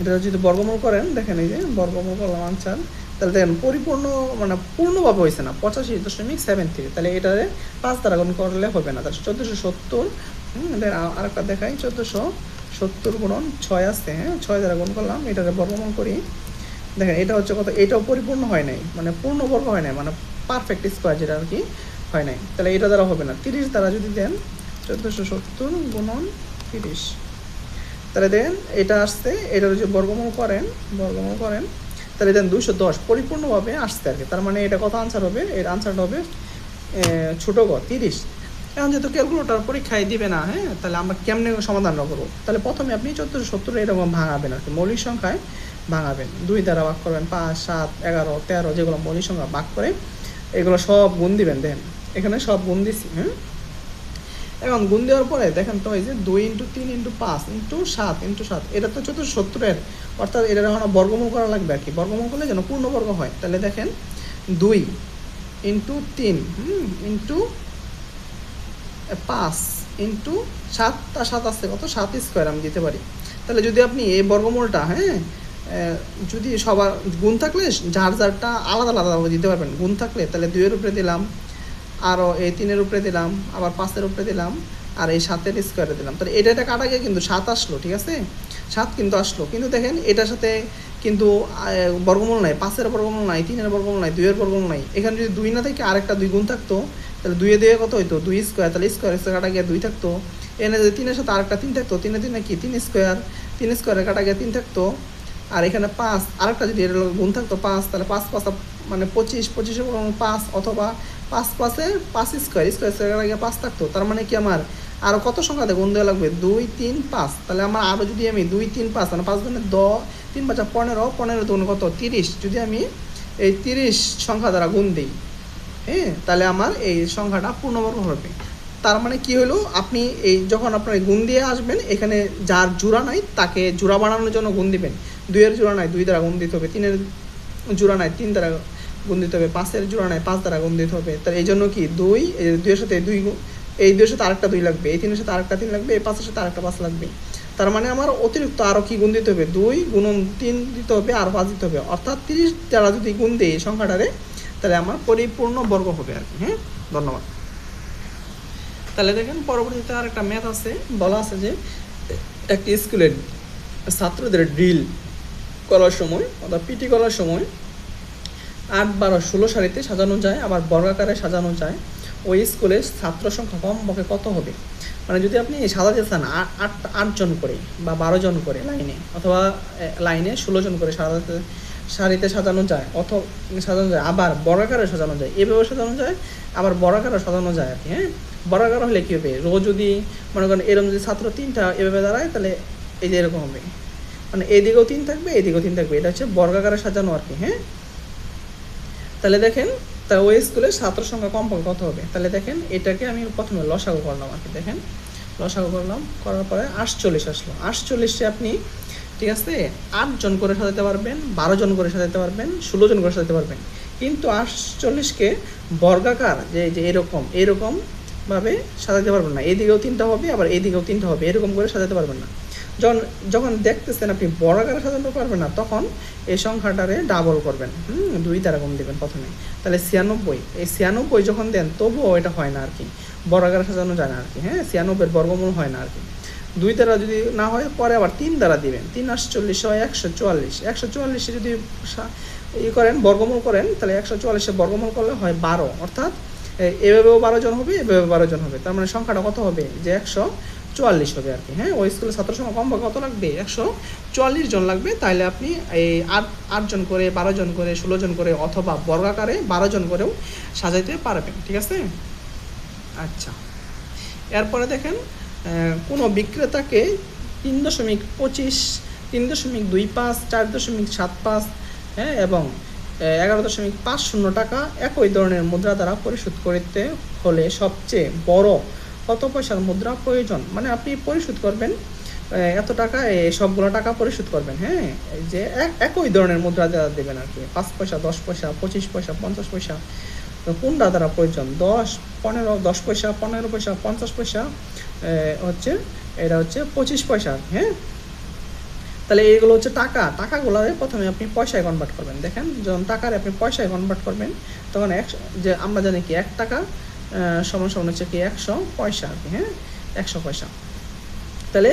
এটা যদি বর্গমূল করেন, দেখেন এই যে বর্গমূল করলাম আনসার, তাহলে দেখেন পরিপূর্ণ মানে পূর্ণভাবে হয়েছে না, 85.73, তাহলে এটারে 5 দ্বারা গুণ করলে হবে না, তাহলে 1470। আরেকটা দেখাই, 1470 গুণন 6 আসছে। হ্যাঁ, 6 দ্বারা গুণ করলাম, এটারে বর্গমূল করি, দেখেন এটা হচ্ছে কত, এটাও পরিপূর্ণ হয় নাই, মানে পূর্ণবর্গ হয় নাই, মানে পারফেক্ট স্কোয়ার যেটা আর কি হয় নাই, তাহলে এটা দ্বারা হবে না। 30 দ্বারা যদি দেন 1470 গুণন 30, তাহলে দেন এটা আসছে, এটা যদি বর্গমূল করেন তাহলে দেন 210 পরিপূর্ণভাবে আসছে আর কি, তার মানে এটা কত আনসার হবে, এর আনসারটা হবে ছোট গ 30। এখন যেহেতু ক্যালকুলেটর পরীক্ষায় দিবে না, হ্যাঁ, তাহলে আমরা কেমনে সমাধানটা করবো, তাহলে প্রথমে আপনি 1470 এরকম ভাঙাবেন আর কি, মৌলিক সংখ্যায় ভাঙাবেন, 2 দ্বারা ভাগ করবেন, 5 7 11 13 যেগুলো মৌলিক সংখ্যা ভাগ করে এগুলো সব গুণ দিবেন। দেখেন এখানে সব গুণ দিচ্ছি। হ্যাঁ, এখন গুণ দেওয়ার পরে দেখেন তো এই যে 2 × 3 × 5 × 7 × 7, এটা তো 1470-এর, অর্থাৎ এটা এখন বর্গমূল করা লাগবে আর কি, বর্গমূল করলে যেন পূর্ণবর্গ হয়। তাহলে দেখেন 2 × 3 × 5 ইন্টু 7 আর 7 আছে কত 7 স্কোয়ার আমি দিতে পারি। তাহলে যদি আপনি এই বর্গমূলটা যদি সবার গুণ থাকলে যার যারটা আলাদা আলাদাভাবে দিতে পারবেন। গুণ থাকলে তাহলে 2-এর উপরে দিলাম, আরও এই 3-এর উপরে দিলাম, আবার 5-এর উপরে দিলাম, আর এই 7-এর স্কোয়ারে দিলাম। তাহলে এটা কাটা গিয়ে কিন্তু 7 আসলো, ঠিক আছে, 7 কিন্তু আসলো। কিন্তু দেখেন এটার সাথে কিন্তু বর্গমূল নাই, 5-এর বর্গমূল নাই, 3-এর বর্গমূল নাই, 2-এর বর্গমূল নাই। এখানে যদি 2 না থাকে আরেকটা 2 গুণ থাকতো, তাহলে 2-এ কত হইতো 2 স্কোয়ার, তাহলে স্কোয়ার কাটা গিয়ে 2 থাকতো। এনে যদি 3-এর সাথে আরেকটা 3 থাকতো, 3-এ কি 3 স্কোয়ার, 3 স্কোয়ারে কাটা গিয়ে 3 থাকতো। আর এখানে 5 আরেকটা যদি এর গুণ থাকতো 5, তাহলে 5 5 মানে 25, 25-এর বর্গমূল 5, অথবা 5 5-এ 5 স্কোয়ার কাটা গিয়ে 5 থাকতো। তার মানে কি আমার আরও কত সংখ্যাতে গুণ দেওয়া লাগবে 2 3 5। তাহলে আমার আরও যদি আমি 2 3 5 মানে 5 গুণে 10, 3 5 15, 15 দুগুণ কত 30, যদি আমি এই 30 সংখ্যা দ্বারা গুণ দিই, হ্যাঁ, তাহলে আমার এই সংখ্যাটা পূর্ণবর্গ হবে। তার মানে কি হলো, আপনি এই যখন আপনার গুণ দিয়ে আসবেন, এখানে যার জোড়া নাই তাকে জোড়া বানানোর জন্য গুণ দিবেন। 2-এর জোড়া নাই 2 দ্বারা গুণ দিতে হবে, 3-এর জোড়া নাই 3 দ্বারা গুণ দিতে হবে, 5-এর জোড়া নাই 5 দ্বারা গুণ দিতে হবে। তাহলে এই জন্য কি 2-এর সাথে 2, এই 2-এর সাথে আরেকটা 2 লাগবে, এই 3-এর সাথে আরেকটা 3 লাগবে, এই 5-এর সাথে আরেকটা 5 লাগবে। তার মানে আমার অতিরিক্ত আরও কি গুণ দিতে হবে, 2 গুণন 3 দিতে হবে, আর 5 দিতে হবে। অর্থাৎ 30 দ্বারা যদি গুণ দিই এই সংখ্যাটারে, তাহলে আমার পরিপূর্ণ বর্গ হবে আর কি। হ্যাঁ, ধন্যবাদ। তাহলে দেখেন পরবর্তীতে আর একটা ম্যাথ আছে, বলা আছে যে একটি স্কুলের ছাত্রদের ড্রিল করার সময় অর্থাৎ পিটি করার সময় 8 12 16 সারিতে সাজানো যায়, আবার বর্গাকারে সাজানো যায়। ওই স্কুলের ছাত্র সংখ্যা কমপক্ষে কত হবে? মানে যদি আপনি সাজাতে চান 8 জন করে বা 12 জন করে লাইনে, অথবা লাইনে 16 জন করে সারিতে সাজানো যায়, অথবা সাজানো যায়, আবার বর্গাকারে সাজানো যায়, এভাবে সাজানো যায়, আবার বর্গাকারে সাজানো যায় আর কি। হ্যাঁ, বর্গাকার হলে কী হবে, রো যদি মনে করেন এরকম যদি ছাত্র 3টা এভাবে দাঁড়ায়, তাহলে এই যে এরকম হবে, মানে এদিকেও 3 থাকবে, এদিকেও 3 থাকবে, এটা হচ্ছে বর্গাকারে সাজানো আর কি। হ্যাঁ, তাহলে দেখেন তা ওই স্কুলের ছাত্র সংখ্যা কমপক্ষে কত হবে? তাহলে দেখেন এটাকে আমি প্রথমে লসাগু করলাম আর কি। দেখেন লসাগু করলাম, করার পরে 48 আসলো। 48-এ আপনি, ঠিক আছে, 8 জন করে সাজাতে পারবেন, 12 জন করে সাজাতে পারবেন, 16 জন করে সাজাতে পারবেন। কিন্তু 48-কে বর্গাকার যে এরকমভাবে সাজাতে পারবেন না। এদিকেও 3টা হবে, আবার এদিকেও 3টা হবে, এরকম করে সাজাতে পারবেন না। যখন দেখতেছেন আপনি বর্গাকারে সাজাতে পারবেন না, তখন এই সংখ্যাটারে ডাবল করবেন, 2 দ্বারা গুণ দেবেন প্রথমে। তাহলে 96, এই 96 যখন দেন তবুও এটা হয় না আর কি, বর্গাকারে সাজানো যায় না আর কি। হ্যাঁ, 96-এর বর্গমূল হয় না আর কি। 2 দ্বারা যদি না হয়, পরে আবার 3 দ্বারা দিবেন, 3 48 হয় 144। 144-এ যদি করেন বর্গমূল করেন, তাহলে 144-এ বর্গমূল করলে হয় 12, অর্থাৎ এভাবেও 12 জন হবে, এভাবে 12 জন হবে। তার মানে সংখ্যাটা কত হবে, যে 144 হবে আর কি। হ্যাঁ, ওই স্কুলের ছাত্র সংখ্যা কমপক্ষে কত লাগবে, 144 জন লাগবে। তাহলে আপনি এই 8 জন করে, 12 জন করে, 16 জন করে, অথবা বর্গাকারে 12 জন করেও সাজাইতে পারবেন, ঠিক আছে। আচ্ছা, এরপরে দেখেন কোনো বিক্রেতাকে 3.25, 3.25, 4.75, হ্যাঁ, এবং 11.50 টাকা একই ধরনের মুদ্রা দ্বারা পরিশোধ করতে হলে সবচেয়ে বড় কত পয়সার মুদ্রা প্রয়োজন? মানে আপনি পরিশোধ করবেন এত টাকা, সবগুলো টাকা পরিশোধ করবেন। হ্যাঁ, যে একই ধরনের মুদ্রা দ্বারা দেবেন আর কি, 5 পয়সা, 10 পয়সা, 25 পয়সা, 50 পয়সা, কোনটা দ্বারা প্রয়োজন? 10 15, 10 পয়সা, 15 পয়সা, 50 পয়সা, এটা হচ্ছে 25 পয়সা। হ্যাঁ, তাহলে এইগুলো হচ্ছে টাকাগুলো প্রথমে আপনি পয়সায় কনভার্ট করবেন। দেখেন যখন টাকারে আপনি পয়সায় কনভার্ট করবেন, তখন যে আমরা জানি কি 1 টাকা সমান হচ্ছে কি 100 পয়সা আর কি। হ্যাঁ, 100 পয়সা। তাহলে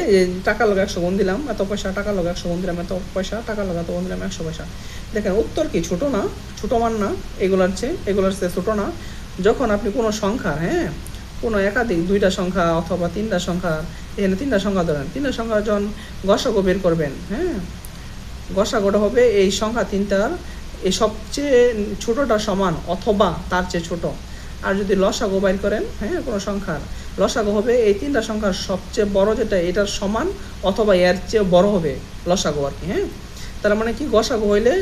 টাকার লগে 100 গুণ দিলাম এত পয়সা, টাকার লগে 100 গুণ দিলাম এত পয়সা, টাকার লগে এত গুণ দিলাম 100 পয়সা। দেখেন উত্তর কি ছোটো না, ছোটো মান না, এগুলোর চেয়ে ছোটো না। যখন আপনি কোনো সংখ্যা, হ্যাঁ, কোনো একাধিক 2টা সংখ্যা অথবা 3টা সংখ্যা, এখানে 3টা সংখ্যা ধরেন, 3টা সংখ্যা যখন গসাগু বের করবেন, হ্যাঁ, গসাগুটা হবে এই সংখ্যা 3টার এই সবচেয়ে ছোটোটা সমান অথবা তার চেয়ে ছোট। আর যদি লসাগু বাইর করেন, হ্যাঁ, কোনো সংখ্যার লসাগু হবে এই 3টা সংখ্যার সবচেয়ে বড় যেটা এটার সমান অথবা এর চেয়ে বড় হবে লসাগু আর কি। হ্যাঁ, তার মানে কি গসাগু হইলে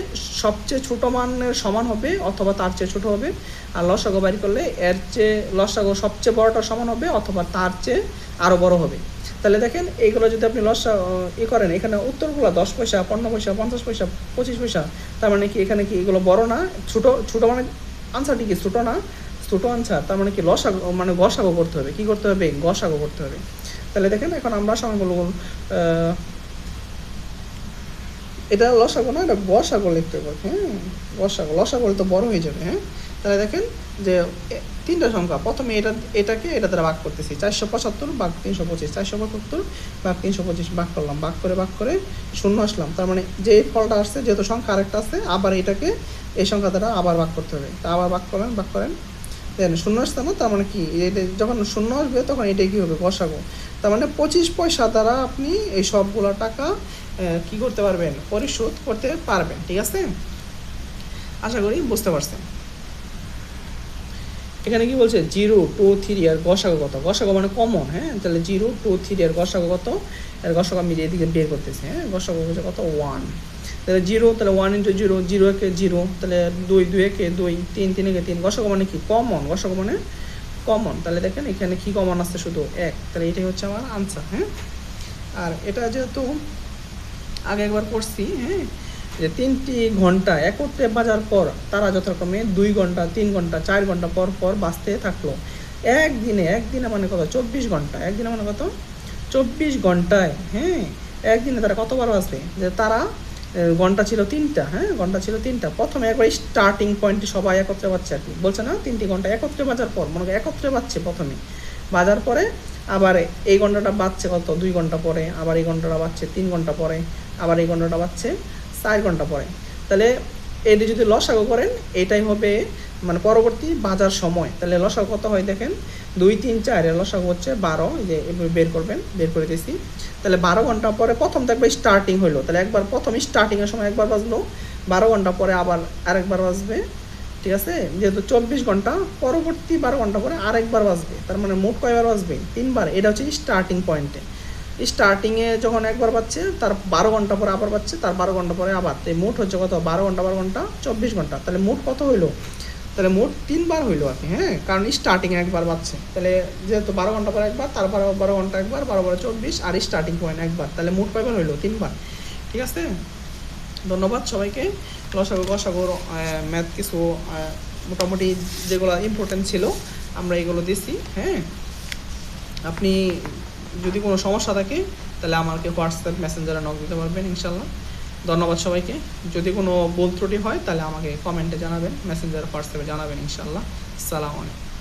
সবচেয়ে ছোট মানের সমান হবে অথবা তার চেয়ে ছোট হবে, আর লসাগু বাইর করলে এর চেয়ে লসাগু সবচেয়ে বড়টা সমান হবে অথবা তার চেয়ে আরও বড় হবে। তাহলে দেখেন এইগুলো যদি আপনি করেন, এখানে উত্তরগুলো 10 পয়সা, 15 পয়সা, 50 পয়সা, 25 পয়সা, তার মানে কি এখানে কি এগুলো বড় না ছোট? ছোট মানে আনসারটি কি ছোট না? ছোট আনসার, তার মানে কি লসাগু মানে গসাগু করতে হবে, কি করতে হবে, গসাগু করতে হবে। তাহলে দেখেন এখন আমরা সংখ্যাগুলো এটা লসাগু না, এটা গসাগু লিখতে হবে, হ্যাঁ গসাগু, লসাগু তো বড় হয়ে যাবে, হ্যাঁ। তাহলে দেখেন যে তিনটা সংখ্যা, প্রথমে এটাকে এটা দ্বারা ভাগ করতেছি, 475 ভাগ 325, 475 ভাগ 325 ভাগ করলাম, ভাগ করে শূন্য আসলাম, তার মানে যে ফলটা আসছে যেহেতু সংখ্যা আরেকটা আছে, আবার এটাকে এই সংখ্যা দ্বারা আবার ভাগ করতে হবে, তা আবার ভাগ করেন দেন শূন্য আসছে না, তার মানে কি যখন শূন্য আসবে তখন এটাই কী হবে, গসাগু। তার মানে 25 পয়সা দ্বারা আপনি এই সবগুলো টাকা কি করতে পারবেন, পরিশোধ করতে পারবেন, ঠিক আছে। আশা করি বুঝতে পারছেন। এখানে কি বলছে 0, 2, 3 এর গসাগু কত, গসাগু মানে কমন, হ্যাঁ। তাহলে 0, 2, 3 এর গসাগু কত, এর গসাগু আমি এদিকে বের করতেছি, হ্যাঁ। গসাগু হচ্ছে কত 1, তাহলে 0, তাহলে 1 × 0, 0 একে 0, তাহলে 2, 2 একে 2, 3, 3 একে 3, গসাগু মানে কি কমন, গসাগু মানে কমন। তাহলে দেখেন এখানে কি কমন আসছে, শুধু 1, তাহলে এটাই হচ্ছে আমার আনসার, হ্যাঁ। আর এটা যেহেতু আগে একবার পড়ছি, হ্যাঁ, যে 3টি ঘন্টা একত্রে বাজার পর তারা যথাক্রমে 2 ঘন্টা, 3 ঘন্টা, 4 ঘন্টা পর পর বাঁচতে থাকলো। একদিনে মানে কত, 24 ঘন্টা, একদিনে মানে কত 24 ঘন্টায়, হ্যাঁ। একদিনে তারা কতবার বাঁচবে, যে তারা ঘন্টা ছিল 3টা, হ্যাঁ, ঘন্টা ছিল 3টা। প্রথমে একবার স্টার্টিং পয়েন্টে সবাই একত্রে বাজছে আর কি, বলছে না 3টি ঘন্টা একত্রে বাজার পর, মনে করি একত্রে বাজছে প্রথমে, বাজার পরে আবার এই ঘন্টাটা বাজছে কত 2 ঘন্টা পরে, আবার এই ঘন্টাটা বাজছে 3 ঘন্টা পরে, আবার এই ঘন্টাটা বাজছে 4 ঘন্টা পরে। তাহলে এটি যদি লসাগু করেন এটাই হবে মানে পরবর্তী বাজার সময়। তাহলে লসাগু কত হয় দেখেন, 2, 3, 4 এর লসাগু হচ্ছে 12, এই যে বের করবেন, বের করে দিয়েছি। তাহলে 12 ঘন্টা পরে প্রথম তো একবার স্টার্টিং হইলো, তাহলে একবার প্রথম স্টার্টিংয়ের সময় একবার বাজলো, 12 ঘন্টা পরে আবার আরেকবার বাজবে, ঠিক আছে। যেহেতু 24 ঘন্টা, পরবর্তী 12 ঘন্টা পরে আরেকবার বাজবে, তার মানে মোট কয়বার বাজবে, 3বার। এটা হচ্ছে স্টার্টিং পয়েন্টে, স্টার্টিংয়ে যখন একবার পাচ্ছে তার 12 ঘন্টা পরে আবার পাচ্ছে, তার 12 ঘন্টা পরে আবার, তাই মোট হচ্ছে কত 12 ঘন্টা 12 ঘন্টা 24 ঘন্টা। তাহলে মোট কত হইলো, তাহলে মোট 3বার হইলো আর কি, হ্যাঁ, কারণ স্টার্টিংয়ে একবার পাচ্ছে। তাহলে যেহেতু 12 ঘন্টা পরে একবার, তার 12 ঘন্টা একবার, 12 24, আর স্টার্টিং পয়েন্ট একবার, তাহলে মোট কয়বার হইলো, 3বার, ঠিক আছে। ধন্যবাদ সবাইকে। লসাগু গসাগুর ম্যাথ কিছু মোটামুটি যেগুলো ইম্পর্টেন্ট ছিল আমরা এগুলো দিছি, হ্যাঁ। আপনি যদি কোনো সমস্যা থাকে তাহলে আমাকে হোয়াটসঅ্যাপ মেসেঞ্জারে নক দিতে পারবেন ইনশাল্লাহ। ধন্যবাদ সবাইকে। যদি কোনো ভুল ত্রুটি হয় তাহলে আমাকে কমেন্টে জানাবেন, মেসেঞ্জার হোয়াটসঅ্যাপে জানাবেন ইনশাল্লাহ। আসসালামু আলাইকুম।